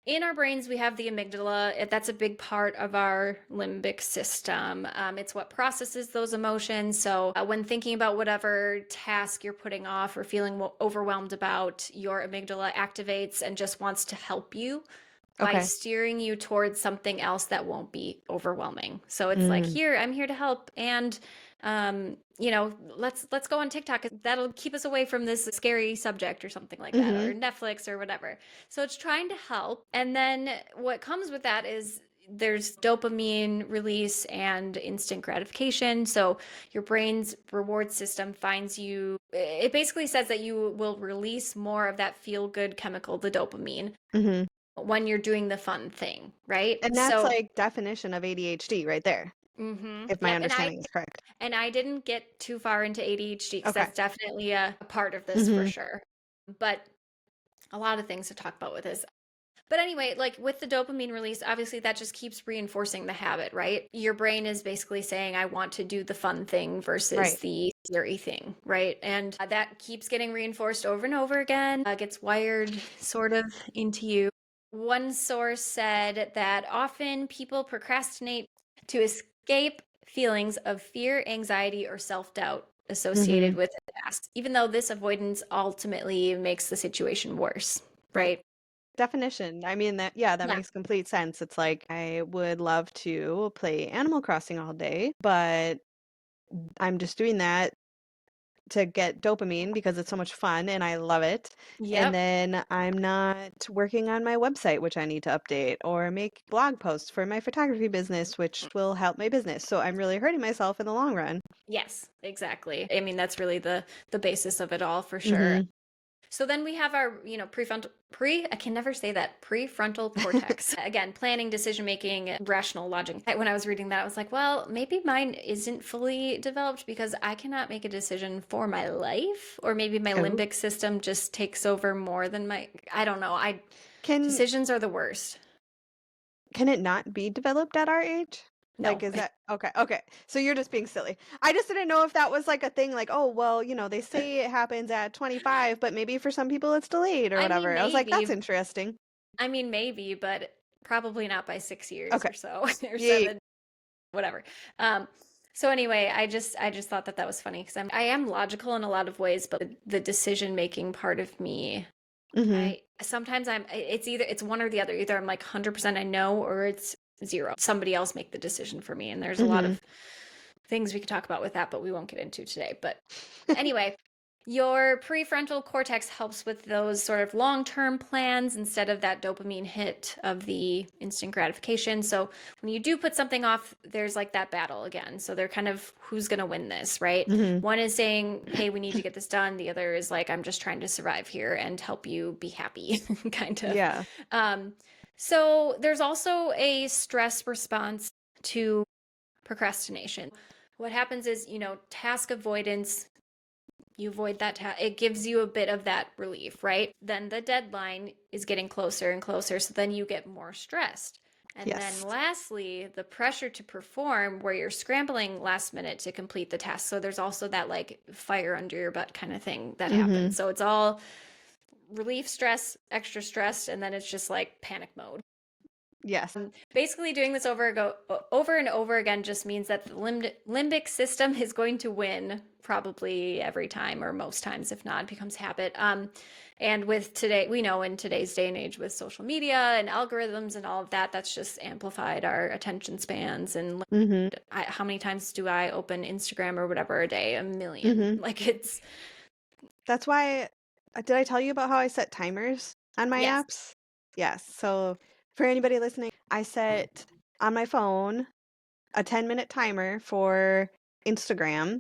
Speaker 2: In our brains, we have the amygdala. That's a big part of our limbic system. It's what processes those emotions. So, when thinking about whatever task you're putting off or feeling overwhelmed about, your amygdala activates and just wants to help you by
Speaker 1: Okay.
Speaker 2: steering you towards something else that won't be overwhelming. So it's like,
Speaker 1: Mm.
Speaker 2: here, I'm here to help, and let's go on TikTok. That'll keep us away from this scary subject or something like that,
Speaker 1: Mm-hmm.
Speaker 2: or Netflix or whatever. So it's trying to help. And then what comes with that is there's dopamine release and instant gratification. So your brain's reward system finds you, it basically says that you will release more of that feel good chemical, the dopamine,
Speaker 1: Mm-hmm.
Speaker 2: when you're doing the fun thing, right?
Speaker 1: And that's
Speaker 2: So,
Speaker 1: like definition of ADHD right there, if my
Speaker 2: yep.
Speaker 1: understanding is correct.
Speaker 2: And I didn't get too far into ADHD because
Speaker 1: Okay.
Speaker 2: that's definitely a part of this for
Speaker 1: Mm-hmm.
Speaker 2: sure. But a lot of things to talk about with this. But anyway, like with the dopamine release, obviously that just keeps reinforcing the habit, right? Your brain is basically saying, I want to do the fun thing versus
Speaker 1: Right.
Speaker 2: the scary thing, right? And that keeps getting reinforced over and over again, gets wired sort of into you. One source said that often people procrastinate to escape feelings of fear, anxiety, or self doubt associated
Speaker 1: Mm-hmm.
Speaker 2: with tasks, even though this avoidance ultimately makes the situation worse,
Speaker 1: Right.
Speaker 2: right?
Speaker 1: Definition. I mean, that
Speaker 2: Yeah.
Speaker 1: makes complete sense. It's like I would love to play Animal Crossing all day, but I'm just doing that to get dopamine because it's so much fun and I love it. And
Speaker 2: Yep.
Speaker 1: then I'm not working on my website, which I need to update, or make blog posts for my photography business, which will help my business. So I'm really hurting myself in the long run.
Speaker 2: Yes, exactly. I mean, that's really the basis of it all for sure.
Speaker 1: Mm-hmm.
Speaker 2: So then we have our, I can never say that, prefrontal cortex. Again, planning, decision making, rational logic. When I was reading that, I was like, well, maybe mine isn't fully developed because I cannot make a decision for my life, or maybe my
Speaker 1: Oh.
Speaker 2: limbic system just takes over more than I don't know.
Speaker 1: Can
Speaker 2: Decisions are the worst.
Speaker 1: can it not be developed at our age?
Speaker 2: No.
Speaker 1: Like, is that okay? Okay. So you're just being silly. I just didn't know if that was like a thing, like, oh, well, they say it happens at 25, but maybe for some people it's delayed or
Speaker 2: I mean,
Speaker 1: whatever. I was like, that's
Speaker 2: maybe.
Speaker 1: interesting.
Speaker 2: I mean, maybe, but probably not by 6 years
Speaker 1: Okay.
Speaker 2: or so, or
Speaker 1: Yay.
Speaker 2: 7, whatever. Um, so anyway, I just thought that was funny because I am logical in a lot of ways, but the decision making part of me,
Speaker 1: Mm-hmm.
Speaker 2: I sometimes it's one or the other. Either I'm like 100% I know, or it's zero. Somebody else make the decision for me, and there's a lot
Speaker 1: Mm-hmm.
Speaker 2: of things we could talk about with that, but we won't get into today. But anyway, your prefrontal cortex helps with those sort of long term plans instead of that dopamine hit of the instant gratification. So when you do put something off, there's like that battle again. So they're kind of, who's going to win this, right?
Speaker 1: Mm-hmm.
Speaker 2: One is saying, hey, we need to get this done. The other is like, I'm just trying to survive here and help you be happy, kind of.
Speaker 1: Yeah.
Speaker 2: Um, so there's also a stress response to procrastination. What happens is, task avoidance, you avoid that it gives you a bit of that relief, right? Then the deadline is getting closer and closer, so then you get more stressed. And then
Speaker 1: Yes.
Speaker 2: lastly, the pressure to perform, where you're scrambling last minute to complete the task. So there's also that like fire under your butt kind of thing that
Speaker 1: Mm-hmm.
Speaker 2: happens. So it's all relief, stress, extra stress, and then it's just like panic mode.
Speaker 1: Yes.
Speaker 2: Basically, doing this over and over again just means that the limbic system is going to win probably every time, or most times, if not, it becomes habit. And with today, we know in today's day and age with social media and algorithms and all of that, that's just amplified our attention spans. And
Speaker 1: Mm-hmm.
Speaker 2: how many times do I open Instagram or whatever a day? A million.
Speaker 1: Mm-hmm.
Speaker 2: Like it's,
Speaker 1: That's why, did I tell you about how I set timers on my
Speaker 2: yes,
Speaker 1: apps? Yes. So for anybody listening, I set on my phone a 10-minute timer for Instagram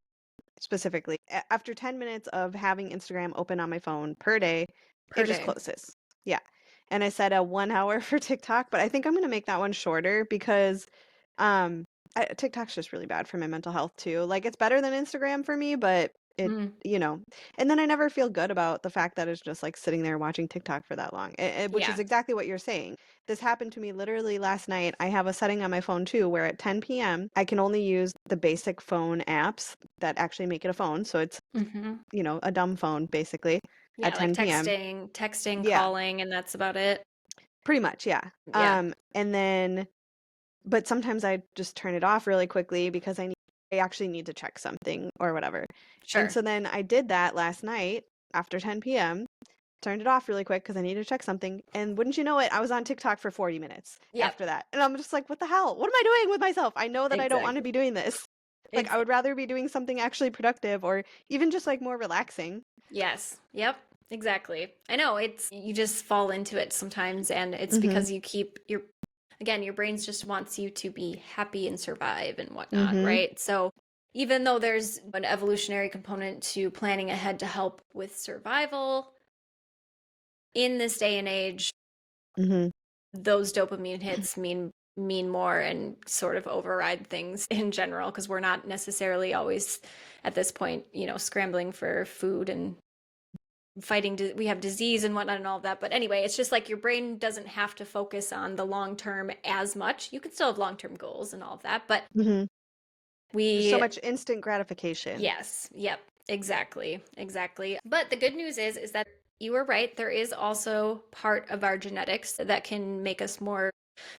Speaker 1: specifically. After 10 minutes of having Instagram open on my phone per day,
Speaker 2: per
Speaker 1: it just
Speaker 2: day.
Speaker 1: closes. Yeah. And I set a 1 hour for TikTok, but I think I'm going to make that one shorter because TikTok's just really bad for my mental health too. Like it's better than Instagram for me, but It,
Speaker 2: Mm.
Speaker 1: you know, and then I never feel good about the fact that it's just like sitting there watching TikTok for that long, which is
Speaker 2: Yeah.
Speaker 1: exactly what you're saying. This happened to me literally last night. I have a setting on my phone too where at 10 p.m. I can only use the basic phone apps that actually make it a phone. So it's,
Speaker 2: Mm-hmm.
Speaker 1: a dumb phone basically at
Speaker 2: Yeah, like
Speaker 1: 10 p.m.
Speaker 2: texting,
Speaker 1: Yeah,
Speaker 2: calling, and that's about it.
Speaker 1: pretty much. Yeah.
Speaker 2: Yeah,
Speaker 1: And then, but sometimes I just turn it off really quickly because I actually need to check something or whatever. And
Speaker 2: sure.
Speaker 1: so then I did that last night after 10 p.m., turned it off really quick because I needed to check something. And wouldn't you know it, I was on TikTok for 40 minutes
Speaker 2: Yep,
Speaker 1: after that. And I'm just like, what the hell? What am I doing with myself? I know that I don't want to
Speaker 2: exactly.
Speaker 1: be doing this. Like, I would rather be doing something actually productive or even just like more relaxing.
Speaker 2: Yes. Yep. Exactly. I know it's you just fall into it sometimes, and it's
Speaker 1: Mm-hmm.
Speaker 2: because you keep your brains just wants you to be happy and survive and whatnot,
Speaker 1: Mm-hmm.
Speaker 2: right? So even though there's an evolutionary component to planning ahead to help with survival, in this day and age,
Speaker 1: Mm-hmm.
Speaker 2: those dopamine hits mean more and sort of override things in general because we're not necessarily always at this point, scrambling for food and we have disease and whatnot and all of that. But anyway, it's just like your brain doesn't have to focus on the long term as much. You can still have long term goals and all of that, but
Speaker 1: Mm-hmm. There's so
Speaker 2: we
Speaker 1: much instant gratification.
Speaker 2: yes, yep, exactly. But the good news is that you were right. There is also part of our genetics that can make us more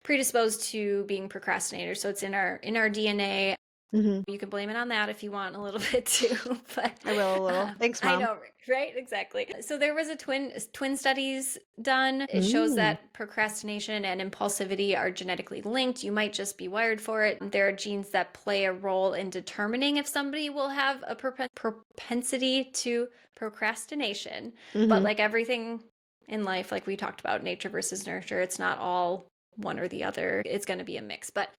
Speaker 2: predisposed to being procrastinators. So it's in our DNA.
Speaker 1: Mm-hmm.
Speaker 2: You can blame it on that if you want a little bit too, but
Speaker 1: I will a little. Thanks,
Speaker 2: I
Speaker 1: Mom.
Speaker 2: know, right? Exactly. So there was a twin studies done. It shows
Speaker 1: Mm.
Speaker 2: that procrastination and impulsivity are genetically linked. You might just be wired for it. There are genes that play a role in determining if somebody will have a propensity to procrastination. But
Speaker 1: Mm-hmm.
Speaker 2: like everything in life, like we talked about, nature versus nurture, it's not all one or the other. It's going to be a mix. But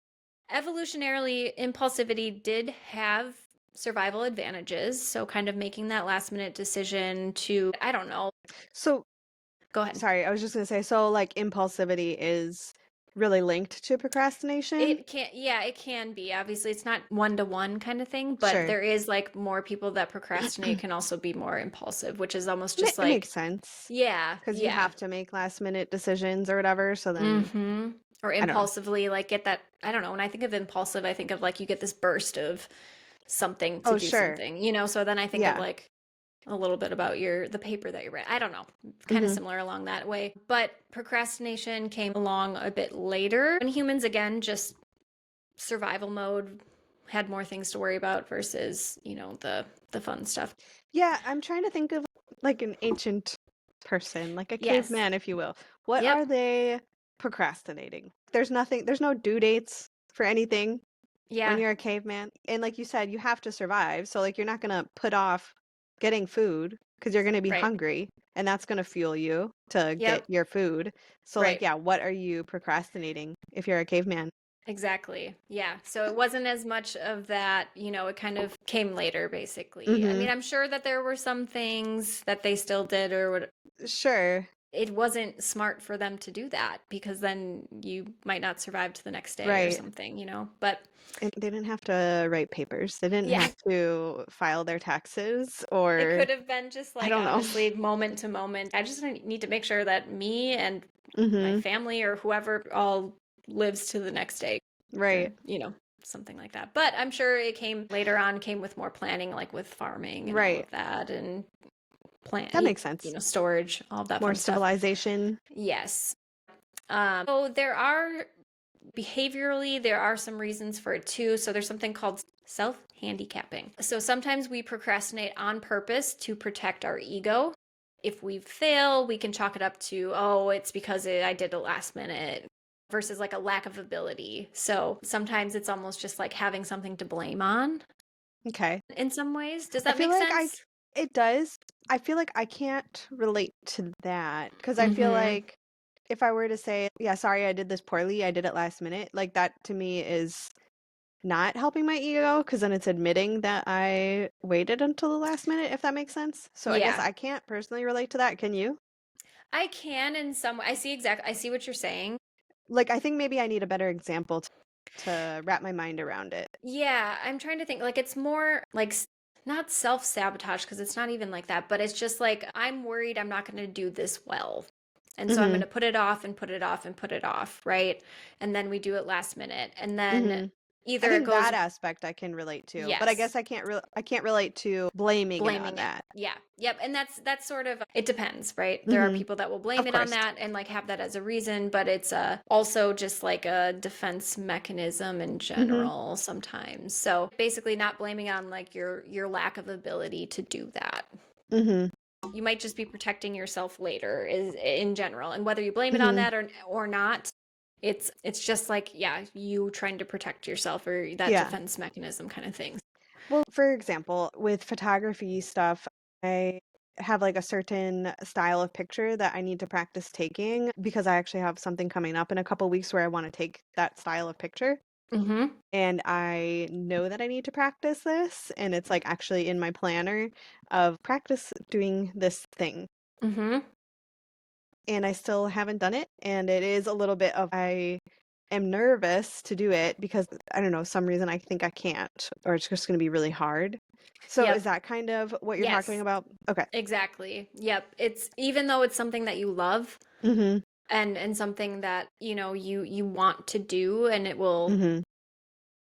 Speaker 2: evolutionarily, impulsivity did have survival advantages. So, kind of making that last minute decision to, I don't know,
Speaker 1: So,
Speaker 2: go ahead.
Speaker 1: sorry, I was just gonna say, so like impulsivity is really linked to procrastination?
Speaker 2: It can, yeah, it can be. Obviously, it's not one to one kind of thing, but
Speaker 1: Sure.
Speaker 2: there is like more people that procrastinate can also be more impulsive, which is almost just
Speaker 1: It makes
Speaker 2: like,
Speaker 1: sense
Speaker 2: yeah,
Speaker 1: because you
Speaker 2: yeah.
Speaker 1: have to make last minute decisions or whatever. So then,
Speaker 2: Mm-hmm. Or
Speaker 1: I don't know.
Speaker 2: impulsively, like get that. I don't know. When I think of impulsive, I think of like you get this burst of something to
Speaker 1: Oh,
Speaker 2: do
Speaker 1: sure.
Speaker 2: something, So then I think of
Speaker 1: Yeah.
Speaker 2: like a little bit about the paper that you read. I don't know. Kind of
Speaker 1: Hmm.
Speaker 2: similar along that way. But procrastination came along a bit later. And humans again just survival mode had more things to worry about versus, the fun stuff.
Speaker 1: Yeah, I'm trying to think of like an ancient person, like a
Speaker 2: Yes.
Speaker 1: caveman, if you will. What
Speaker 2: Yep.
Speaker 1: are they procrastinating? There's nothing, there's no due dates for anything when
Speaker 2: Yeah.
Speaker 1: you're a caveman. And like you said, you have to survive. So like you're not gonna put off getting food because you're gonna be
Speaker 2: Right.
Speaker 1: hungry and that's gonna fuel you to get
Speaker 2: Yep.
Speaker 1: your food. So like
Speaker 2: Right.
Speaker 1: yeah, what are you procrastinating if you're a caveman?
Speaker 2: Exactly. Yeah. So it wasn't as much of that, it kind of came later, basically. I
Speaker 1: Mm-hmm.
Speaker 2: mean, I'm sure that there were some things that they still did or what
Speaker 1: Sure.
Speaker 2: it wasn't smart for them to do that because then you might not survive to the next day or
Speaker 1: Right.
Speaker 2: something. But
Speaker 1: And they didn't have to write papers. They didn't
Speaker 2: yeah,
Speaker 1: have to file their taxes
Speaker 2: it
Speaker 1: or
Speaker 2: could have been just
Speaker 1: I
Speaker 2: like
Speaker 1: don't know.
Speaker 2: honestly moment to moment. I just need to make sure that me and my
Speaker 1: Mm-hmm.
Speaker 2: family or whoever all lives to the next day or,
Speaker 1: Right.
Speaker 2: something like that. But I'm sure it came later on, came with more planning, like with farming and all
Speaker 1: Right.
Speaker 2: of that and plant,
Speaker 1: That makes sense.
Speaker 2: storage, all of that
Speaker 1: More
Speaker 2: fun stuff.
Speaker 1: civilization.
Speaker 2: Yes. So behaviorally, there are some reasons for it too. So there's something called self handicapping. So sometimes we procrastinate on purpose to protect our ego. If we fail, we can chalk it up to, oh, it's because I did it last minute versus like a lack of ability. So sometimes it's almost just like having something to blame on
Speaker 1: Okay.
Speaker 2: in some ways. Does
Speaker 1: I
Speaker 2: that
Speaker 1: feel
Speaker 2: make
Speaker 1: like
Speaker 2: sense?
Speaker 1: it does. I feel like I can't relate to that because I feel
Speaker 2: Mm-hmm.
Speaker 1: like if I were to say, yeah, sorry, I did this poorly, I did it last minute, like that to me is not helping my ego because then it's admitting that I waited until the last minute, if that makes sense. So I guess
Speaker 2: Yeah.
Speaker 1: I can't personally relate to that. Can you?
Speaker 2: I can in some way. I see what you're saying.
Speaker 1: Like, I think maybe I need a better example to wrap my mind around it.
Speaker 2: Yeah, I'm trying to think. Like, it's more like not self-sabotage because it's not even like that, but it's just like I'm worried I'm not going to do this well. And so I'm going
Speaker 1: Mhm.
Speaker 2: to put it off and put it off and put it off, right? And then we do it last minute. And then
Speaker 1: Mhm. I
Speaker 2: either it
Speaker 1: think
Speaker 2: goes,
Speaker 1: that aspect I can relate to, but I
Speaker 2: yes,
Speaker 1: guess I can't relate to blaming it on
Speaker 2: blaming it.
Speaker 1: that.
Speaker 2: Yeah. Yep. And that's sort of, it depends, right? There are
Speaker 1: Mhm.
Speaker 2: people that will blame
Speaker 1: Of
Speaker 2: it on
Speaker 1: course.
Speaker 2: that and like have that as a reason, but it's also just like a defense mechanism in
Speaker 1: Mhm.
Speaker 2: general sometimes. So basically not blaming on like your lack of ability to do that.
Speaker 1: Mhm.
Speaker 2: You might just be protecting yourself later is in general. And whether you blame it on
Speaker 1: Mhm.
Speaker 2: that or not, it's just like, yeah, you trying to protect yourself or that
Speaker 1: Yeah.
Speaker 2: defense mechanism kind of thing.
Speaker 1: Well, for example, with photography stuff, I have like a certain style of picture that I need to practice taking because I actually have something coming up in a couple weeks where I want to take that style of picture.
Speaker 2: Mm-hmm.
Speaker 1: And I know that I need to practice this, and it's like actually in my planner of practice doing this thing.
Speaker 2: Mm-hmm.
Speaker 1: And I still haven't done it, and it is a little bit of I am nervous to do it because I don't know, some reason I think I can't, or it's just going to be really hard. So is
Speaker 2: Yep.
Speaker 1: that kind of what you're talking
Speaker 2: Yes.
Speaker 1: about? Okay.
Speaker 2: Exactly. Yep. It's even though it's something that you love
Speaker 1: Mhm.
Speaker 2: and something that, you want to do and it will
Speaker 1: Mhm.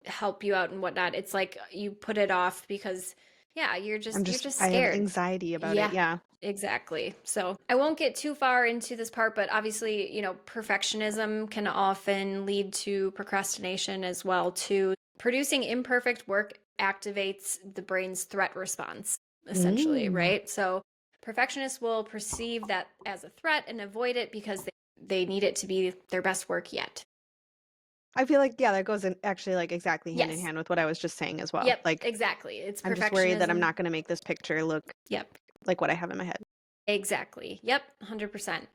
Speaker 2: help you out and whatnot, it's like you put it off because yeah, you're just
Speaker 1: I have
Speaker 2: scared.
Speaker 1: anxiety about it.
Speaker 2: Yeah.
Speaker 1: Yeah.
Speaker 2: Exactly. So I won't get too far into this part, but obviously, perfectionism can often lead to procrastination as well too. Producing imperfect work activates the brain's threat response, essentially,
Speaker 1: Mm.
Speaker 2: right? So perfectionists will perceive that as a threat and avoid it because they need it to be their best work yet.
Speaker 1: I feel like, yeah, that goes in actually like exactly hand in
Speaker 2: Yes.
Speaker 1: hand with what I was just saying as well.
Speaker 2: Yep,
Speaker 1: Like,
Speaker 2: exactly. It's
Speaker 1: I'm just worried that I'm
Speaker 2: perfectionism.
Speaker 1: not going to make this picture look
Speaker 2: Yep.
Speaker 1: like what I have in my head.
Speaker 2: Exactly. Yep, 100%.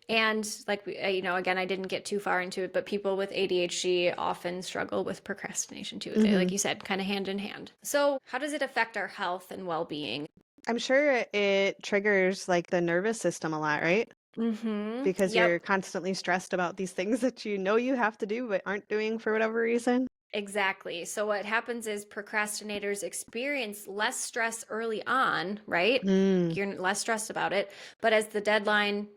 Speaker 2: And like again, I didn't get too far into it, but people with ADHD often struggle with procrastination too. They, like
Speaker 1: Mhm.
Speaker 2: you said, kind of hand in hand. So, how does it affect our health and well-being?
Speaker 1: I'm sure it triggers like the nervous system a lot, right?
Speaker 2: Mm-hmm.
Speaker 1: Because
Speaker 2: Yep,
Speaker 1: you're constantly stressed about these things that you know you have to do but aren't doing for whatever reason.
Speaker 2: exactly. So what happens is procrastinators experience less stress early on, right?
Speaker 1: Mm.
Speaker 2: You're less stressed about it, but as the deadline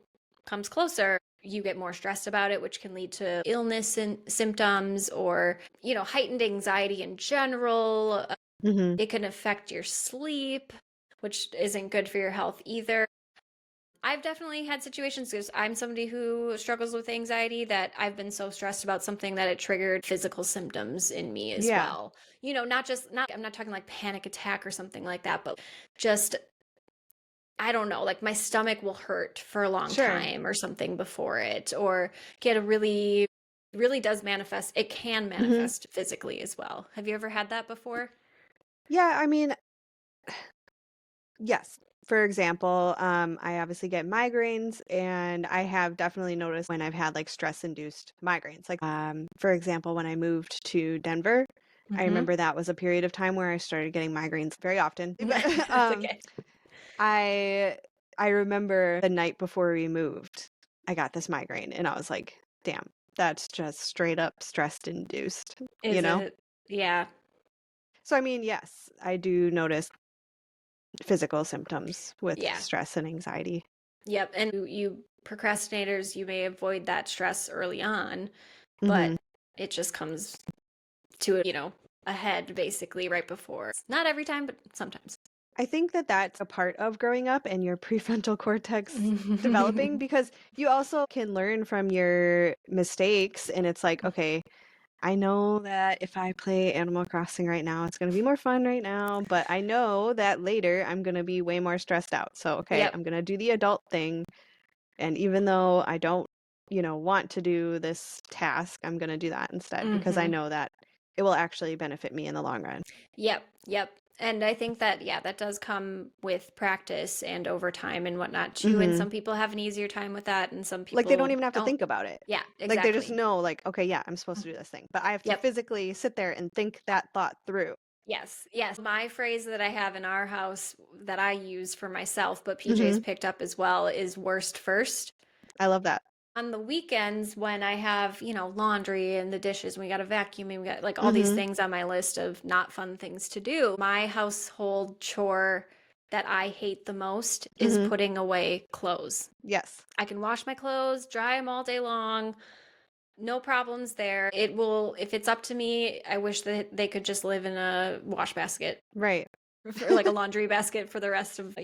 Speaker 2: comes closer, you get more stressed about it, which can lead to illness and symptoms or, heightened anxiety in general.
Speaker 1: Mhm.
Speaker 2: It can affect your sleep, which isn't good for your health either. I've definitely had situations because I'm somebody who struggles with anxiety that I've been so stressed about something that it triggered physical symptoms in me as
Speaker 1: Yeah.
Speaker 2: well. Not I'm not talking like panic attack or something like that, but just I don't know, like my stomach will hurt for a long
Speaker 1: Sure.
Speaker 2: time or something before it, or get a really does manifest. It can
Speaker 1: Mhm.
Speaker 2: manifest physically as well. Have you ever had that before?
Speaker 1: Yeah, I mean, yes. For example, I obviously get migraines, and I have definitely noticed when I've had like stress-induced migraines. Like, for example, when I moved to Denver, I
Speaker 2: Mm-hmm.
Speaker 1: remember that was a period of time where I started getting migraines very often. But
Speaker 2: That's okay.
Speaker 1: I I remember the night before we moved, I got this migraine, and I was like, "Damn, that's just straight up stress-induced," you
Speaker 2: Is
Speaker 1: know?
Speaker 2: it? Yeah.
Speaker 1: So I mean, yes, I do notice physical symptoms with
Speaker 2: Yeah.
Speaker 1: stress and anxiety.
Speaker 2: Yep. And you procrastinators, you may avoid that stress early on, but
Speaker 1: Mhm.
Speaker 2: it just comes to, a head basically right before. Not every time, but sometimes.
Speaker 1: I think that that's a part of growing up and your prefrontal cortex developing because you also can learn from your mistakes, and it's like, okay, I know that if I play Animal Crossing right now, it's going to be more fun right now, but I know that later I'm going to be way more stressed out. So, okay,
Speaker 2: Yep.
Speaker 1: I'm going to do the adult thing. And even though I don't, want to do this task, I'm going to do that instead because I
Speaker 2: Hmm.
Speaker 1: know that it will actually benefit me in the long run.
Speaker 2: Yep. Yep. And I think that, yeah, that does come with practice and over time and whatnot too. And
Speaker 1: Hmm.
Speaker 2: some people have an easier time with that, and some
Speaker 1: Like they don't
Speaker 2: people
Speaker 1: even have to
Speaker 2: don't.
Speaker 1: think about it.
Speaker 2: Yeah,
Speaker 1: Like they just
Speaker 2: exactly.
Speaker 1: know, like, okay, yeah, I'm supposed to do this thing, but I have to
Speaker 2: Yep.
Speaker 1: physically sit there and think that thought through.
Speaker 2: Yes, yes. My phrase that I have in our house that I use for myself, but PJ's
Speaker 1: Hmm.
Speaker 2: picked up as well, is worst first.
Speaker 1: I love that.
Speaker 2: On the weekends when I have, laundry and the dishes, and we got to vacuum, and we got like all these
Speaker 1: Mm-hmm.
Speaker 2: things on my list of not fun things to do. My household chore that I hate the most is
Speaker 1: Mm-hmm.
Speaker 2: putting away clothes.
Speaker 1: Yes.
Speaker 2: I can wash my clothes, dry them all day long, no problems there. It will, if it's up to me, I wish that they could just live in a wash basket
Speaker 1: Right.
Speaker 2: for like a laundry basket for the rest of.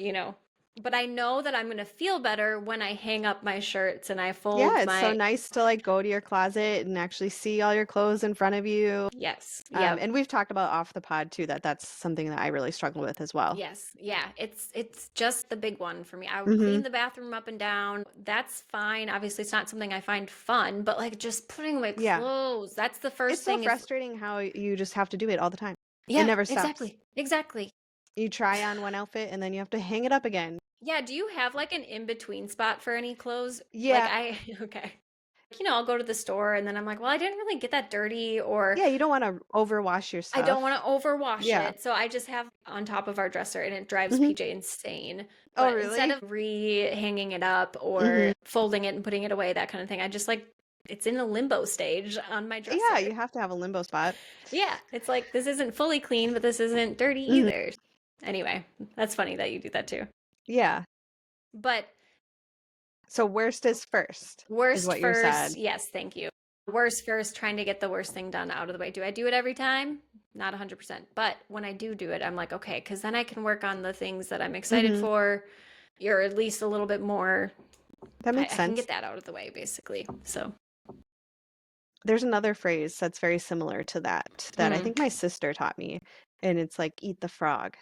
Speaker 2: But I know that I'm going to feel better when I hang up my shirts and I
Speaker 1: Yeah,
Speaker 2: fold
Speaker 1: it's so
Speaker 2: my.
Speaker 1: nice to like go to your closet and actually see all your clothes in front of you.
Speaker 2: Yes. Yep.
Speaker 1: And we've talked about off the pod too that that's something that I really struggle with as well.
Speaker 2: Yes. Yeah. It's just the big one for me. I would
Speaker 1: Mm-hmm.
Speaker 2: clean the bathroom up and down. That's fine. Obviously, it's not something I find fun, but like just putting away
Speaker 1: Yeah.
Speaker 2: clothes, that's the
Speaker 1: It's
Speaker 2: first
Speaker 1: so
Speaker 2: thing. If
Speaker 1: frustrating how you just have to do it all the time. It
Speaker 2: Yeah,
Speaker 1: never stops.
Speaker 2: exactly. Exactly.
Speaker 1: You try on one outfit and then you have to hang it up again.
Speaker 2: Yeah, do you have like an in-between spot for any clothes? Like
Speaker 1: Yeah.
Speaker 2: okay. I'll go to the store and then I'm like, well, I didn't really get that dirty, or
Speaker 1: Yeah, you don't want to overwash your
Speaker 2: I don't
Speaker 1: stuff.
Speaker 2: want to overwash
Speaker 1: Yeah.
Speaker 2: it. So I just have on top of our dresser and it drives
Speaker 1: Mm-hmm.
Speaker 2: PJ insane.
Speaker 1: Oh,
Speaker 2: But instead
Speaker 1: really?
Speaker 2: of re-hanging it up
Speaker 1: Mm-hmm.
Speaker 2: or folding it and putting it away, that kind of thing, I just like it's in a limbo stage on my
Speaker 1: Yeah,
Speaker 2: dresser.
Speaker 1: you have to have a limbo spot.
Speaker 2: Yeah, it's like this isn't fully clean, but this isn't dirty
Speaker 1: Mm-hmm.
Speaker 2: either. Anyway, that's funny that you do that too.
Speaker 1: Yeah.
Speaker 2: But
Speaker 1: So worst is first, is
Speaker 2: worst
Speaker 1: what you
Speaker 2: first,
Speaker 1: said.
Speaker 2: yes, thank you. Worst first, trying to get the worst thing done out of the way. Do I do it every time? Not 100%. But when I do it, I'm like, okay, because then I can work on the things that I'm excited
Speaker 1: Mm-hmm.
Speaker 2: for, or at least a little bit more.
Speaker 1: That
Speaker 2: I
Speaker 1: makes
Speaker 2: can
Speaker 1: sense.
Speaker 2: get that out of the way, basically. So,
Speaker 1: There's another phrase that's very similar to that I
Speaker 2: mm,
Speaker 1: think my sister taught me, and it's like eat the frog.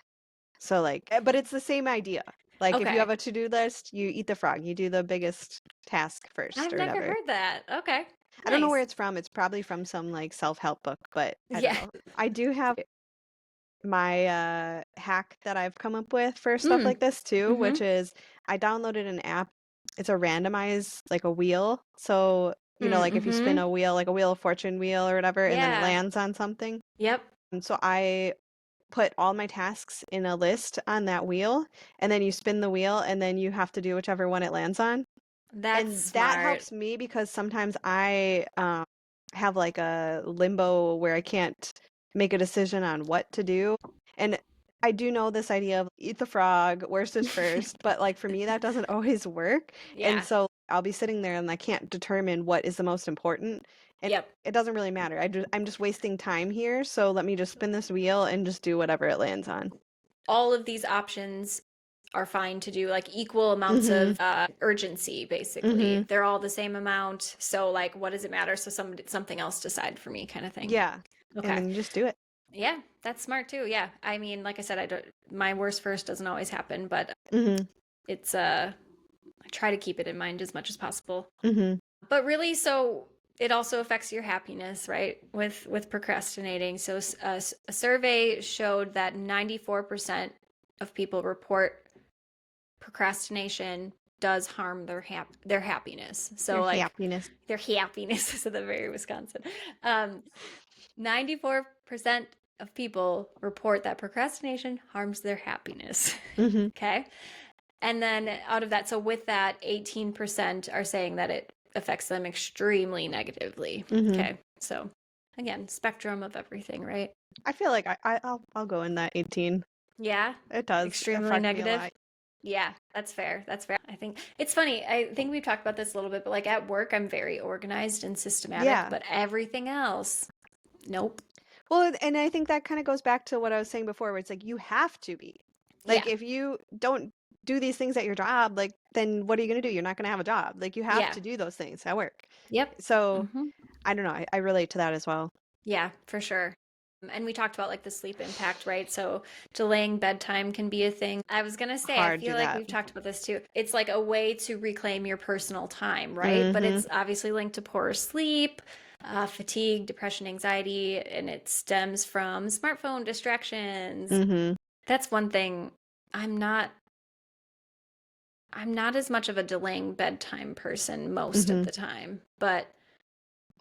Speaker 1: So like, but it's the same idea. Like if you have
Speaker 2: okay.
Speaker 1: a to-do list, you eat the frog. You do the biggest task first
Speaker 2: I've
Speaker 1: or
Speaker 2: never
Speaker 1: whatever.
Speaker 2: heard that. Okay.
Speaker 1: I don't know where
Speaker 2: Nice.
Speaker 1: it's from. It's probably from some like self-help book, but I don't
Speaker 2: Yeah.
Speaker 1: know. I do have my hack that I've come up with for stuff
Speaker 2: Mm.
Speaker 1: like this too,
Speaker 2: Mm-hmm.
Speaker 1: which is I downloaded an app. It's a randomize like a wheel. So, like if you spin
Speaker 2: Mm-hmm.
Speaker 1: a wheel, like a Wheel of Fortune wheel or whatever, and then it
Speaker 2: Yeah.
Speaker 1: lands on something.
Speaker 2: Yep.
Speaker 1: And so I put all my tasks in a list on that wheel, and then you spin the wheel, and then you have to do whichever one it lands on.
Speaker 2: That's
Speaker 1: And that
Speaker 2: smart.
Speaker 1: helps me because sometimes I have like a limbo where I can't make a decision on what to do. And I do know this idea of eat the frog, worst is first, but like for me, that doesn't always work. And
Speaker 2: Yeah.
Speaker 1: so I'll be sitting there and I can't determine what is the most important. And
Speaker 2: Yep.
Speaker 1: it doesn't really matter. I'm just wasting time here. So let me just spin this wheel and just do whatever it lands on.
Speaker 2: All of these options are fine to do, like equal amounts
Speaker 1: Mm-hmm.
Speaker 2: of urgency, basically.
Speaker 1: Mm-hmm.
Speaker 2: They're all the same amount. So like what does it matter? So something else decide for me, kind of thing.
Speaker 1: Yeah. And
Speaker 2: Okay.
Speaker 1: then you just do it.
Speaker 2: Yeah, that's smart too. Yeah. I mean, like I said, I don't my worst first doesn't always happen, but
Speaker 1: Mm-hmm.
Speaker 2: it's I try to keep it in mind as much as possible.
Speaker 1: Mm-hmm.
Speaker 2: But really, so it also affects your happiness, right? With procrastinating. So a survey showed that 94% of people report procrastination does harm their happiness.
Speaker 1: Your
Speaker 2: So like
Speaker 1: happiness.
Speaker 2: their happiness is the very Wisconsin. Um, 94% of people report that procrastination harms their happiness.
Speaker 1: Mm-hmm.
Speaker 2: Okay. And then out of that, so with that, 18% are saying that it affects them extremely negatively.
Speaker 1: Mm-hmm.
Speaker 2: Okay. So again, spectrum of everything, right?
Speaker 1: I feel like I'll go in that 18.
Speaker 2: Yeah.
Speaker 1: It does
Speaker 2: Extremely
Speaker 1: affect me a
Speaker 2: negative.
Speaker 1: lot.
Speaker 2: Yeah, that's fair. That's fair. I think it's funny. I think we've talked about this a little bit, but like at work, I'm very organized and systematic,
Speaker 1: Yeah.
Speaker 2: but everything else, nope.
Speaker 1: Well, and I think that kind of goes back to what I was saying before, where it's like you have to be. Like
Speaker 2: Yeah.
Speaker 1: if you don't do these things at your job, like then what are you going to do? You're not going to have a job. Like you have
Speaker 2: Yeah.
Speaker 1: to do those things at work.
Speaker 2: Yep.
Speaker 1: So
Speaker 2: Hmm.
Speaker 1: I don't know. I relate to that as well.
Speaker 2: Yeah, for sure. And we talked about like the sleep impact, right? So delaying bedtime can be a thing. I was gonna say, I
Speaker 1: Hard
Speaker 2: feel
Speaker 1: do
Speaker 2: like
Speaker 1: that.
Speaker 2: we've talked about this too. It's like a way to reclaim your personal time, right? But
Speaker 1: Mm-hmm.
Speaker 2: it's obviously linked to poor sleep, fatigue, depression, anxiety, and it stems from smartphone distractions.
Speaker 1: Mm-hmm.
Speaker 2: That's one thing. I'm not I'm not as much of a delaying bedtime person most of
Speaker 1: Mm-hmm.
Speaker 2: the time, but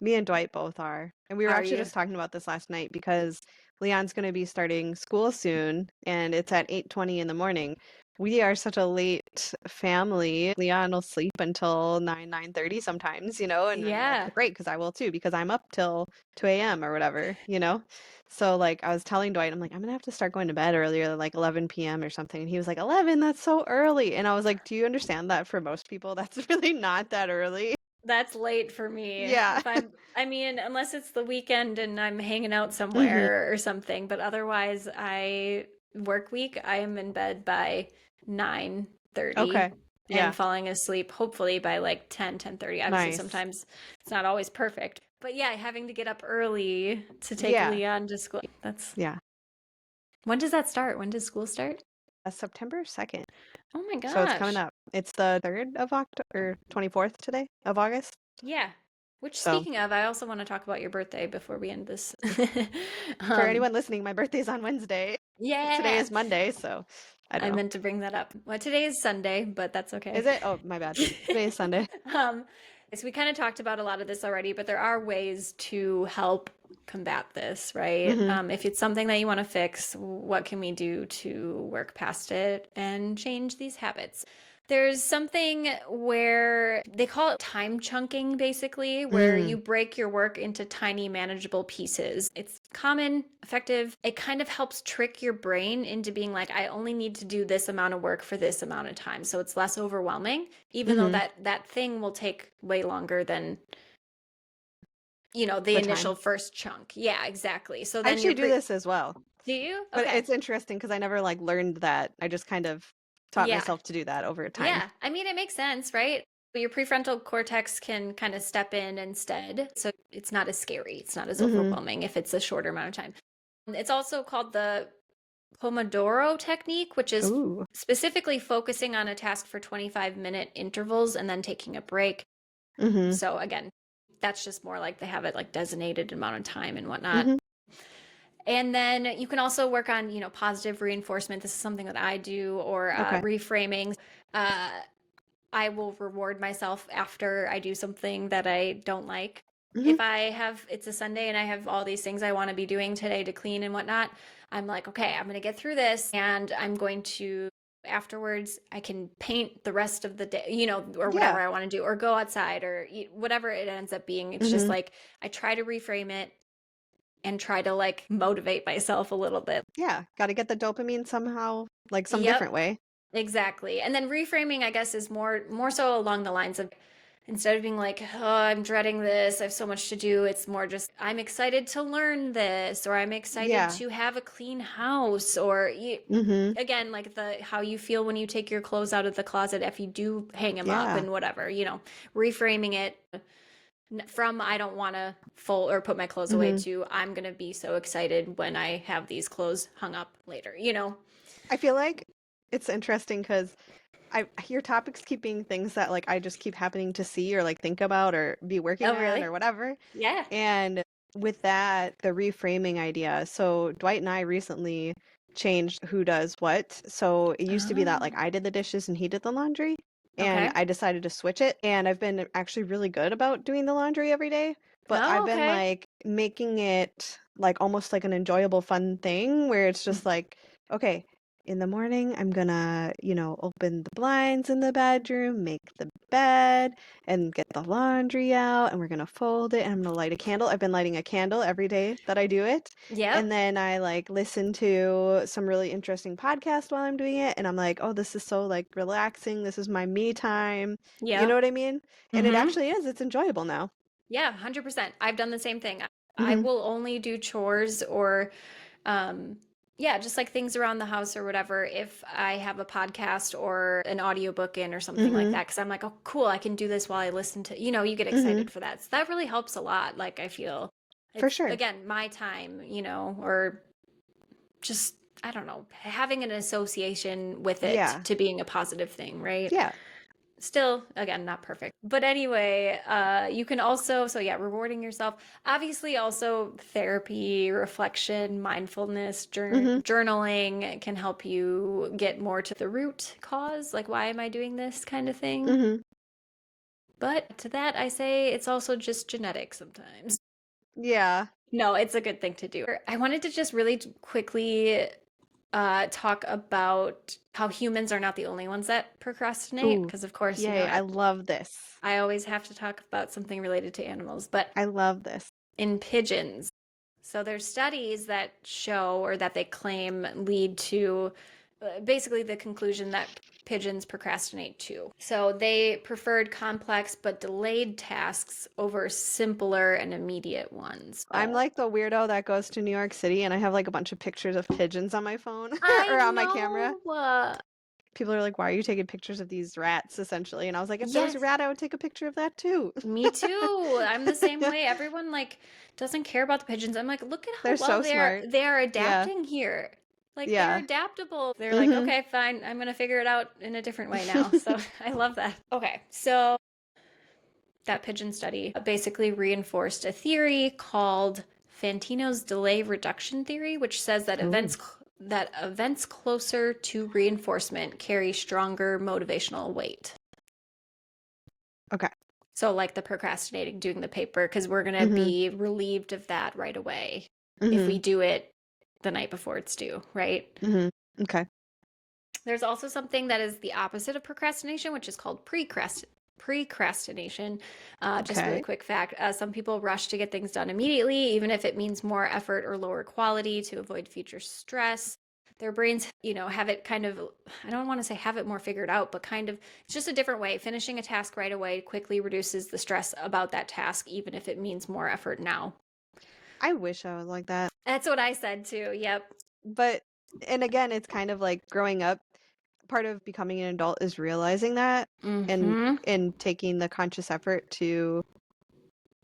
Speaker 1: Me and Dwight both are. And we were
Speaker 2: are
Speaker 1: actually
Speaker 2: you?
Speaker 1: just talking about this last night because Leon's going to be starting school soon, and it's at 8:20 in the morning. We are such a late family. Leon will sleep until 9:30 sometimes, and I'm like,
Speaker 2: Yeah.
Speaker 1: great, because I will too, because I'm up till 2 a.m. or whatever. So like I was telling Dwight, I'm like, I'm gonna have to start going to bed earlier, like 11 p.m. or something. And he was like, 11, that's so early. And I was like, do you understand that for most people, that's really not that early?
Speaker 2: That's late for me.
Speaker 1: Yeah.
Speaker 2: I mean, unless it's the weekend and I'm hanging out
Speaker 1: Hmm.
Speaker 2: somewhere or something, but otherwise work week, I am in bed by 9:30
Speaker 1: Okay.
Speaker 2: and
Speaker 1: Yeah.
Speaker 2: falling asleep hopefully by like 10:30. Obviously,
Speaker 1: Nice.
Speaker 2: sometimes it's not always perfect. But yeah, having to get up early to take
Speaker 1: Yeah.
Speaker 2: Leon to school. That's
Speaker 1: Yeah.
Speaker 2: When does that start? When does school start?
Speaker 1: September 2nd.
Speaker 2: Oh my
Speaker 1: So it's coming
Speaker 2: gosh.
Speaker 1: up. It's the 3rd of October, or 24th today of August.
Speaker 2: Yeah. Which,
Speaker 1: So
Speaker 2: speaking of, I also want to talk about your birthday before we end this.
Speaker 1: for
Speaker 2: um,
Speaker 1: anyone listening, my birthday's on Wednesday. Today
Speaker 2: yeah.
Speaker 1: is Monday, so I don't
Speaker 2: I
Speaker 1: know.
Speaker 2: meant to bring that up. Well, today is Sunday, but that's okay.
Speaker 1: Is it? Oh, my bad. Today is Sunday.
Speaker 2: um, so we kind of talked about a lot of this already, but there are ways to help combat this, right?
Speaker 1: Hmm.
Speaker 2: If it's something that you want to fix, what can we do to work past it and change these habits? There's something where they call it time chunking, basically, where
Speaker 1: Mm.
Speaker 2: you break your work into tiny, manageable pieces. It's common, effective. It kind of helps trick your brain into being like, I only need to do this amount of work for this amount of time. So it's less overwhelming, even though
Speaker 1: Hmm.
Speaker 2: that thing will take way longer than the
Speaker 1: The time.
Speaker 2: initial first chunk. Yeah, exactly. So
Speaker 1: I
Speaker 2: then
Speaker 1: actually do this as well,
Speaker 2: do you?
Speaker 1: but
Speaker 2: Okay.
Speaker 1: it's interesting because I never like learned that. I just kind of taught
Speaker 2: Yeah.
Speaker 1: myself to do that over time.
Speaker 2: Yeah. I mean, it makes sense, right? Your prefrontal cortex can kind of step in instead. So it's not as scary. It's not as
Speaker 1: Hmm.
Speaker 2: overwhelming if it's a shorter amount of time. It's also called the Pomodoro technique, which is
Speaker 1: Ooh.
Speaker 2: specifically focusing on a task for 25-minute intervals and then taking a break.
Speaker 1: Hmm.
Speaker 2: So again, that's just more like they have it like designated amount of time and whatnot.
Speaker 1: Hmm.
Speaker 2: And then you can also work on, positive reinforcement. This is something that I do, or
Speaker 1: Okay.
Speaker 2: reframing. Uh, I will reward myself after I do something that I don't like.
Speaker 1: Hmm.
Speaker 2: If it's a Sunday and I have all these things I want to be doing today to clean and whatnot, I'm like, okay, I'm going to get through this and I'm going to, afterwards, I can paint the rest of the day, or whatever
Speaker 1: Yeah.
Speaker 2: I want to do, or go outside or eat, whatever it ends up being. It's just
Speaker 1: Hmm.
Speaker 2: like I try to reframe it and try to like motivate myself a little bit.
Speaker 1: Yeah. Got to get the dopamine somehow, like some
Speaker 2: Yep,
Speaker 1: different way.
Speaker 2: exactly. And then reframing, I guess, is more so along the lines of instead of being like, oh, I'm dreading this, I have so much to do, it's more just I'm excited to learn this, or I'm excited
Speaker 1: Yeah.
Speaker 2: to have a clean house, or
Speaker 1: Hmm.
Speaker 2: again, like the how you feel when you take your clothes out of the closet if you do hang them up
Speaker 1: Yeah.
Speaker 2: and whatever, reframing it from I don't want to fold or put my clothes away
Speaker 1: Hmm.
Speaker 2: to I'm going to be so excited when I have these clothes hung up later.
Speaker 1: I feel like it's interesting because your topics keep being things that like I just keep happening to see or like think about or be working
Speaker 2: Oh,
Speaker 1: on
Speaker 2: really?
Speaker 1: or whatever.
Speaker 2: Yeah.
Speaker 1: And with that, the reframing idea. So Dwight and I recently changed who does what. So it used to be that like
Speaker 2: Oh,
Speaker 1: I did the dishes and he did the laundry. And
Speaker 2: okay.
Speaker 1: I decided to switch it. And I've been actually really good about doing the laundry every day. But I've
Speaker 2: Oh,
Speaker 1: been
Speaker 2: okay.
Speaker 1: like making it like almost like an enjoyable, fun thing where it's just like, okay, in the morning, I'm gonna, open the blinds in the bedroom, make the bed, and get the laundry out, and we're gonna fold it, and I'm gonna light a candle. I've been lighting a candle every day that I do it. And
Speaker 2: Yep.
Speaker 1: then I like listen to some really interesting podcast while I'm doing it, and I'm like, oh, this is so like relaxing. This is my me time. You know
Speaker 2: Yep.
Speaker 1: what I mean? And it
Speaker 2: Mm-hmm.
Speaker 1: actually is. It's enjoyable now.
Speaker 2: Yeah, 100%. I've done the same thing. I
Speaker 1: Hmm.
Speaker 2: will only do chores or um yeah, just like things around the house or whatever if I have a podcast or an audiobook in or something like
Speaker 1: Hmm.
Speaker 2: that because I'm like, "Oh, cool, I can do this while I listen to, you get
Speaker 1: Hmm.
Speaker 2: excited for that." So that really helps a lot, like I feel.
Speaker 1: For
Speaker 2: It's
Speaker 1: sure.
Speaker 2: again, my time, or just I don't know, having an association with it
Speaker 1: Yeah.
Speaker 2: to being a positive thing, right?
Speaker 1: Yeah.
Speaker 2: Still, again, not perfect. But anyway, you can also, so yeah, rewarding yourself. Obviously, also therapy, reflection, mindfulness,
Speaker 1: Hmm.
Speaker 2: journaling can help you get more to the root cause, like why am I doing this kind of thing.
Speaker 1: Hmm.
Speaker 2: But to that, I say it's also just genetic sometimes.
Speaker 1: Yeah.
Speaker 2: No, it's a good thing to do. I wanted to just really quickly talk about how humans are not the only ones that procrastinate,
Speaker 1: Ooh,
Speaker 2: because of course,
Speaker 1: yay, I love this.
Speaker 2: I always have to talk about something related to animals, but
Speaker 1: I love this.
Speaker 2: in pigeons. So there's studies that show or that they claim lead to basically the conclusion that pigeons procrastinate too. So they preferred complex but delayed tasks over simpler and immediate ones.
Speaker 1: I'm like the weirdo that goes to New York City and I have like a bunch of pictures of pigeons on my phone
Speaker 2: I
Speaker 1: or on my camera.
Speaker 2: know.
Speaker 1: People are like, why are you taking pictures of these rats, essentially? And I was like, if there was a
Speaker 2: Yes,
Speaker 1: rat, I would take a picture of that too.
Speaker 2: me too. I'm the same way. Everyone like doesn't care about the pigeons. I'm like, look at how
Speaker 1: They're
Speaker 2: well
Speaker 1: so smart.
Speaker 2: they're
Speaker 1: Yeah.
Speaker 2: adapting here. Like they're
Speaker 1: Yeah.
Speaker 2: adaptable. They're like,
Speaker 1: Mm-hmm.
Speaker 2: okay, fine. I'm gonna figure it out in a different way now. So I love that. Okay, so that pigeon study basically reinforced a theory called Fantino's delay reduction theory, which says that
Speaker 1: Ooh.
Speaker 2: events closer to reinforcement carry stronger motivational weight.
Speaker 1: Okay.
Speaker 2: So, like the procrastinating, doing the paper, because we're going to
Speaker 1: Mm-hmm.
Speaker 2: be relieved of that right away if
Speaker 1: Mm-hmm.
Speaker 2: we do it the night before it's due, right?
Speaker 1: Mm-hmm. Okay.
Speaker 2: There's also something that is the opposite of procrastination, which is called pre-crastination. Just really
Speaker 1: Okay.
Speaker 2: quick fact, some people rush to get things done immediately, even if it means more effort or lower quality to avoid future stress. Their brains, have it kind of, I don't want to say have it more figured out, but kind of, it's just a different way. Finishing a task right away quickly reduces the stress about that task, even if it means more effort now.
Speaker 1: I wish I was like that.
Speaker 2: That's what I said too. Yep.
Speaker 1: But, and again, it's kind of like growing up. Part of becoming an adult is realizing that and
Speaker 2: Mm-hmm.
Speaker 1: taking the conscious effort to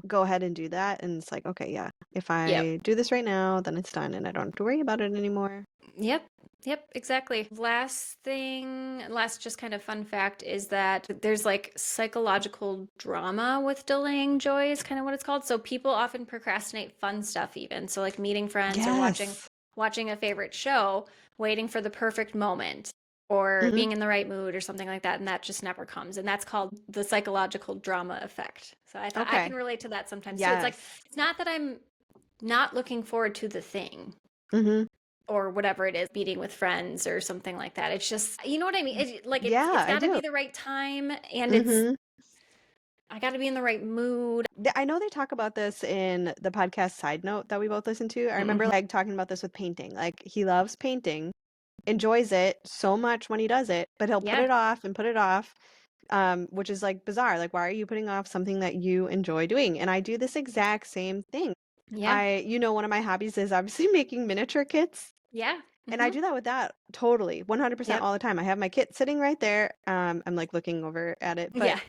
Speaker 1: go ahead and do that. And it's like, okay, yeah, if
Speaker 2: Yep.
Speaker 1: I do this right now, then it's done and I don't have to worry about it anymore.
Speaker 2: Yep. Yep, exactly. Last just kind of fun fact is that there's like psychological drama with delaying joy is kind of what it's called. So people often procrastinate fun stuff even. So like meeting friends or
Speaker 1: Yes.
Speaker 2: watching a favorite show, waiting for the perfect moment or
Speaker 1: Hmm.
Speaker 2: being in the right mood or something like that, and that just never comes. And that's called the psychological drama effect. So I thought I can
Speaker 1: Okay.
Speaker 2: relate to that sometimes too. It's like
Speaker 1: Yes.
Speaker 2: it's not that I'm not looking forward to the thing
Speaker 1: Hmm.
Speaker 2: or whatever it is, meeting with friends or something like that. It's just, you know what I mean? It's
Speaker 1: Yeah, I
Speaker 2: got to be
Speaker 1: do.
Speaker 2: the right time, and
Speaker 1: Hmm.
Speaker 2: I got to be in the right mood.
Speaker 1: I know they talk about this in the podcast Side Note that we both listen to. I remember
Speaker 2: Mhm.
Speaker 1: like talking about this with painting. Like he loves painting, enjoys it so much when he does it, but he'll put
Speaker 2: Yeah.
Speaker 1: it off and put it off, which is like bizarre. Like, why are you putting off something that you enjoy doing? And I do this exact same thing.
Speaker 2: Yeah.
Speaker 1: One of my hobbies is obviously making miniature kits.
Speaker 2: Yeah.
Speaker 1: And I
Speaker 2: Hmm.
Speaker 1: do that with that totally, 100%
Speaker 2: Yep.
Speaker 1: all the time. I have my kit sitting right there. I'm like looking over at it, but
Speaker 2: Yeah.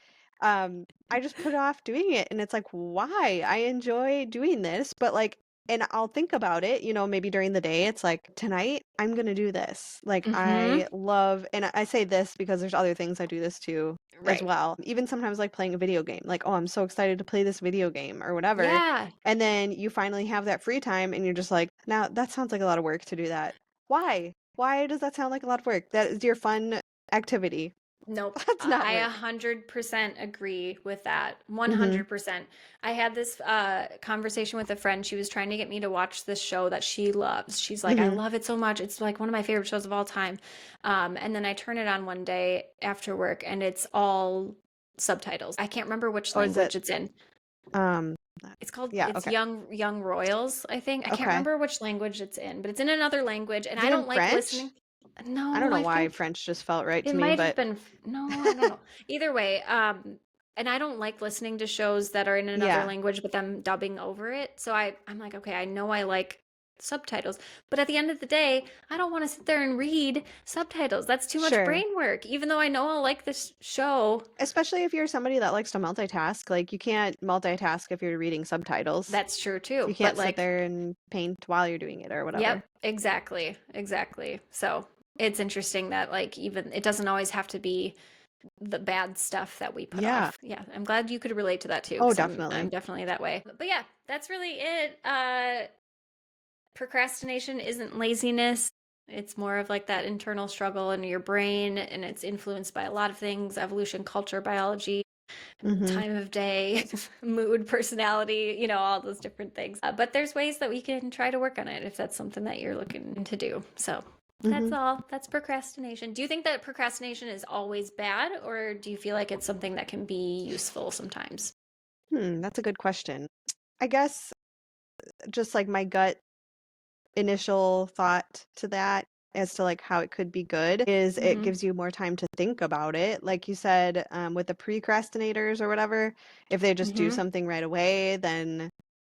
Speaker 1: I just put off doing it and it's like, why? I enjoy doing this, but like and I'll think about it, maybe during the day. It's like, tonight I'm gonna do this. Like
Speaker 2: Hmm.
Speaker 1: I love and I say this because there's other things I do this too as
Speaker 2: Right.
Speaker 1: well. Even sometimes like playing a video game. Like, oh, I'm so excited to play this video game or whatever.
Speaker 2: Yeah.
Speaker 1: And then you finally have that free time and you're just like, now that sounds like a lot of work to do that. Why? Why does that sound like a lot of work? That is your fun activity.
Speaker 2: Nope.
Speaker 1: That's not
Speaker 2: I
Speaker 1: work.
Speaker 2: 100% agree with that.
Speaker 1: Mhm.
Speaker 2: 100%. I had this conversation with a friend. She was trying to get me to watch this show that she loves. She's like, I
Speaker 1: Mhm.
Speaker 2: love it so much. It's like one of my favorite shows of all time. And then I turn it on one day after work and it's all subtitles. I can't remember which
Speaker 1: Oh, is it
Speaker 2: language it's in.
Speaker 1: um yeah,
Speaker 2: It's
Speaker 1: okay.
Speaker 2: Young Royals, I think. I can't
Speaker 1: Okay.
Speaker 2: remember which language it's in, but it's in another language and
Speaker 1: Is
Speaker 2: I
Speaker 1: it in
Speaker 2: don't like
Speaker 1: French?
Speaker 2: listening.
Speaker 1: I don't
Speaker 2: No,
Speaker 1: know
Speaker 2: I
Speaker 1: why
Speaker 2: think
Speaker 1: French just felt right
Speaker 2: it
Speaker 1: to me,
Speaker 2: might have
Speaker 1: but
Speaker 2: been, no, I don't know. Either way, and I don't like listening to shows that are in another
Speaker 1: yeah,
Speaker 2: language, but them dubbing over it. So I'm like, okay, I know I like subtitles, but at the end of the day, I don't want to sit there and read subtitles. That's too much
Speaker 1: sure.
Speaker 2: brain work. Even though I know I'll like this show,
Speaker 1: Especially if you're somebody that likes to multitask, like you can't multitask if you're reading subtitles.
Speaker 2: that's true
Speaker 1: You
Speaker 2: too. But
Speaker 1: can't sit
Speaker 2: like,
Speaker 1: there and paint while you're doing it or whatever.
Speaker 2: yep, exactly, exactly. So it's interesting that like even it doesn't always have to be the bad stuff that we put
Speaker 1: Yeah.
Speaker 2: off. Yeah, I'm glad you could relate to that too,
Speaker 1: Oh,
Speaker 2: because I'm
Speaker 1: definitely.
Speaker 2: definitely that way. But yeah, that's really it. Procrastination isn't laziness. It's more of like that internal struggle in your brain, and it's influenced by a lot of things: evolution, culture, biology.
Speaker 1: Mm-hmm.
Speaker 2: time of day, mood, personality, all those different things. But there's ways that we can try to work on it if that's something that you're looking to do. So that's
Speaker 1: Mm-hmm.
Speaker 2: all. That's procrastination. Do you think that procrastination is always bad, or do you feel like it's something that can be useful sometimes?
Speaker 1: That's a good question. I guess just like my gut initial thought to that as to like how it could be good is it
Speaker 2: Mm-hmm.
Speaker 1: gives you more time to think about it. Like you said, with the procrastinators or whatever, if they just do
Speaker 2: Mm-hmm.
Speaker 1: something right away, then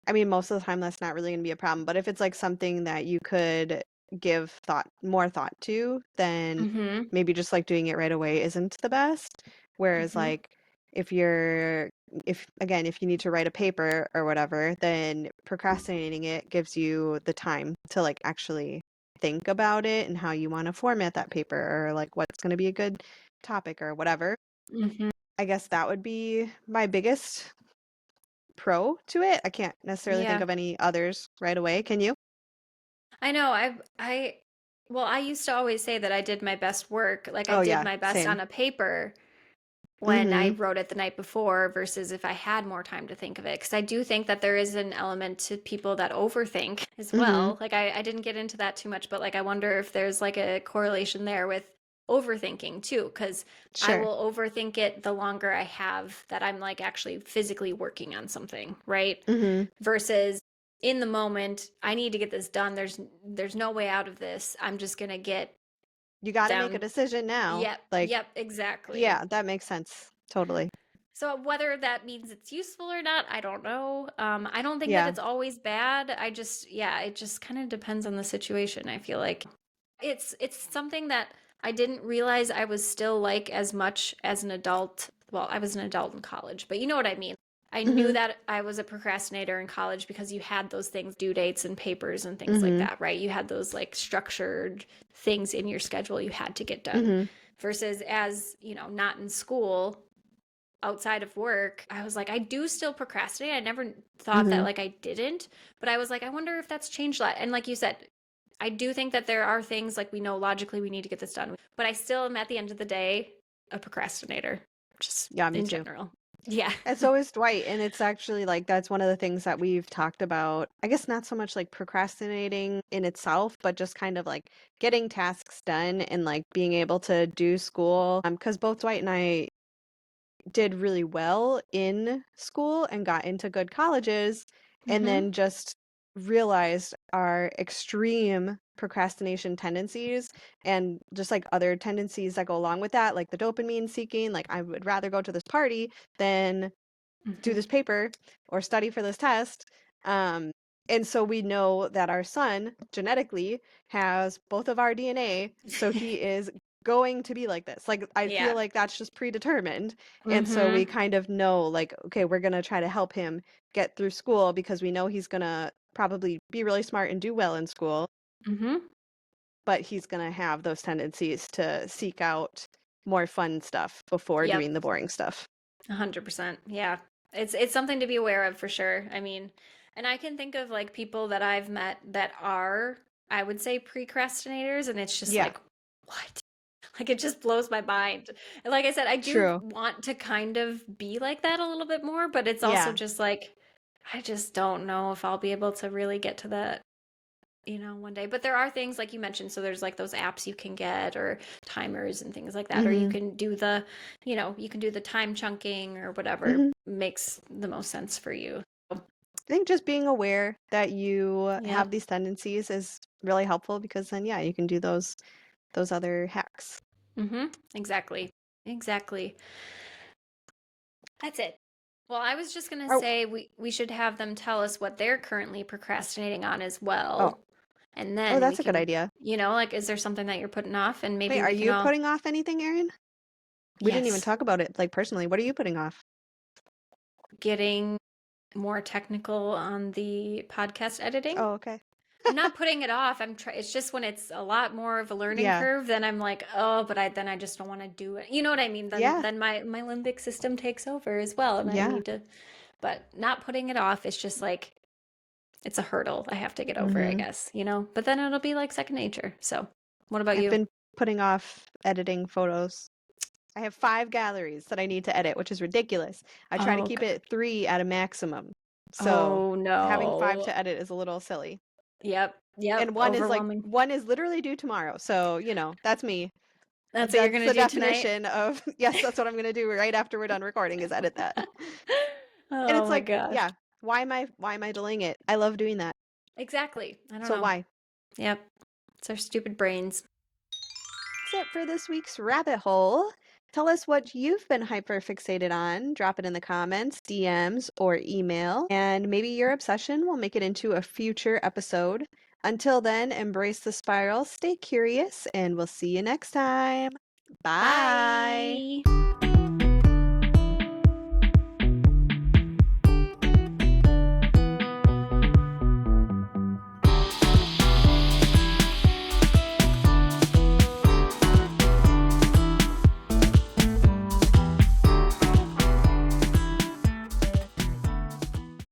Speaker 1: I mean, most of the time that's not really going to be a problem. But if it's like something that you could give more thought to, then
Speaker 2: Mm-hmm.
Speaker 1: maybe just like doing it right away isn't the best. Whereas
Speaker 2: Mm-hmm.
Speaker 1: like if again, if you need to write a paper or whatever, then procrastinating it gives you the time to like actually think about it and how you want to format that paper or like what's going to be a good topic or whatever.
Speaker 2: Mm-hmm.
Speaker 1: I guess that would be my biggest pro to it. I can't necessarily think
Speaker 2: Yeah.
Speaker 1: of any others right away. Can you?
Speaker 2: I know. Well, I used to always say that I did my best work. Like I
Speaker 1: Oh
Speaker 2: did
Speaker 1: yeah,
Speaker 2: my best
Speaker 1: same.
Speaker 2: on a paper when I
Speaker 1: Mm-hmm.
Speaker 2: wrote it the night before versus if I had more time to think of it. Because I do think that there is an element to people that overthink as
Speaker 1: Mm-hmm.
Speaker 2: well. Like I didn't get into that too much, but like I wonder if there's like a correlation there with overthinking too. Because I
Speaker 1: Sure.
Speaker 2: will overthink it the longer I have that I'm like actually physically working on something, right?
Speaker 1: Mm-hmm.
Speaker 2: Versus in the moment, I need to get this done. There's no way out of this. I'm just gonna get
Speaker 1: You got to make a
Speaker 2: down.
Speaker 1: decision now.
Speaker 2: Yep,
Speaker 1: Like,
Speaker 2: yep, exactly.
Speaker 1: yeah, that makes sense. Totally.
Speaker 2: So whether that means it's useful or not, I don't know. I don't think that
Speaker 1: Yeah.
Speaker 2: it's always bad. Yeah, it just kind of depends on the situation. I feel like it's something that I didn't realize I was still like as much as an adult. Well, I was an adult in college, but you know what I mean. I knew
Speaker 1: Mm-hmm.
Speaker 2: that I was a procrastinator in college because you had those things, due dates and papers and things like
Speaker 1: Mm-hmm.
Speaker 2: that, right? You had those like structured things in your schedule you had to get done.
Speaker 1: Mm-hmm.
Speaker 2: Versus as, not in school, outside of work, I was like, I do still procrastinate. I never thought that
Speaker 1: Mm-hmm.
Speaker 2: like I didn't, but I was like, I wonder if that's changed a lot. And like you said, I do think that there are things like we know logically we need to get this done, but I still am at the end of the day a procrastinator, just
Speaker 1: Yeah, me
Speaker 2: in
Speaker 1: too.
Speaker 2: general. Yeah.
Speaker 1: And so is Dwight, and it's actually like that's one of the things that we've talked about. I guess not so much like procrastinating in itself, but just kind of like getting tasks done and like being able to do school. Because both Dwight and I did really well in school and got into good colleges, and
Speaker 2: Mm-hmm.
Speaker 1: then just realized our extreme procrastination tendencies and just like other tendencies that go along with that, like the dopamine seeking. Like, I would rather go to this party than do
Speaker 2: Mm-hmm.
Speaker 1: this paper or study for this test. Um, and so we know that our son genetically has both of our DNA, so he is going to be like this. Like, I feel
Speaker 2: Yeah.
Speaker 1: like that's just predetermined. And so we
Speaker 2: Mm-hmm.
Speaker 1: kind of know, like, okay, we're going to try to help him get through school because we know he's going to probably be really smart and do well in school,
Speaker 2: Mm-hmm.
Speaker 1: but he's going to have those tendencies to seek out more fun stuff before
Speaker 2: Yep.
Speaker 1: doing the boring stuff.
Speaker 2: 100%. Yeah. It's something to be aware of for sure. I mean, and I can think of like people that I've met that are, I would say, procrastinators, and it's just
Speaker 1: Yeah,
Speaker 2: like, what? Like it just blows my mind. And like I said, I do
Speaker 1: true.
Speaker 2: want to kind of be like that a little bit more, but it's also
Speaker 1: Yeah.
Speaker 2: just like I just don't know if I'll be able to really get to that, one day. But there are things like you mentioned, so there's like those apps you can get or timers and things like that, or you
Speaker 1: Hmm.
Speaker 2: can do you can do the time chunking or whatever
Speaker 1: Hmm.
Speaker 2: makes the most sense for you.
Speaker 1: I think just being aware that you
Speaker 2: Yep.
Speaker 1: have these tendencies is really helpful because then yeah, you can do those other hacks.
Speaker 2: Mm-hmm. Exactly. Exactly. That's it. Well, I was just gonna
Speaker 1: Oh,
Speaker 2: say we should have them tell us what they're currently procrastinating on as
Speaker 1: oh,
Speaker 2: well. And
Speaker 1: oh,
Speaker 2: then we
Speaker 1: that's a good
Speaker 2: can,
Speaker 1: idea.
Speaker 2: like, is there something that you're putting off? And
Speaker 1: Wait,
Speaker 2: maybe
Speaker 1: are
Speaker 2: we can
Speaker 1: you
Speaker 2: all,
Speaker 1: putting off anything, Erin? We didn't even
Speaker 2: yes,
Speaker 1: talk about it like personally. What are you putting off?
Speaker 2: getting more technical on the podcast editing.
Speaker 1: Oh, okay.
Speaker 2: I'm not putting it off. It's just when it's a lot more of a learning
Speaker 1: Yeah.
Speaker 2: curve, then I'm like, oh, but I just don't want to do it. You know what I mean? Then
Speaker 1: Yeah.
Speaker 2: then my limbic system takes over as well, and I
Speaker 1: Yeah.
Speaker 2: need to. But not putting it off is just like it's a hurdle I have to get over, I
Speaker 1: Hmm.
Speaker 2: guess. But then it'll be like second nature. So, what about
Speaker 1: I've
Speaker 2: you?
Speaker 1: been putting off editing photos. I have 5 galleries that I need to edit, which is ridiculous. I try to
Speaker 2: Oh,
Speaker 1: keep it 3 at a maximum. So
Speaker 2: oh
Speaker 1: having 5
Speaker 2: no.
Speaker 1: to edit is a little silly.
Speaker 2: Yep, yep,
Speaker 1: And
Speaker 2: overwhelming.
Speaker 1: one is literally due tomorrow. So, that's me.
Speaker 2: That's what you're
Speaker 1: That's
Speaker 2: gonna
Speaker 1: the
Speaker 2: do tonight?
Speaker 1: definition of yes, that's what I'm gonna do right after we're done recording is edit that. And
Speaker 2: Oh
Speaker 1: it's
Speaker 2: my
Speaker 1: like,
Speaker 2: gosh.
Speaker 1: yeah, why am I delaying it? I love doing that.
Speaker 2: Exactly. I don't
Speaker 1: So
Speaker 2: know.
Speaker 1: why?
Speaker 2: Yep. It's our stupid brains.
Speaker 1: That's it for this week's rabbit hole. Tell us what you've been hyper fixated on. Drop it in the comments, DMs, or email, and maybe your obsession will make it into a future episode. Until then, embrace the spiral, stay curious, and we'll see you next time. Bye.
Speaker 2: Bye.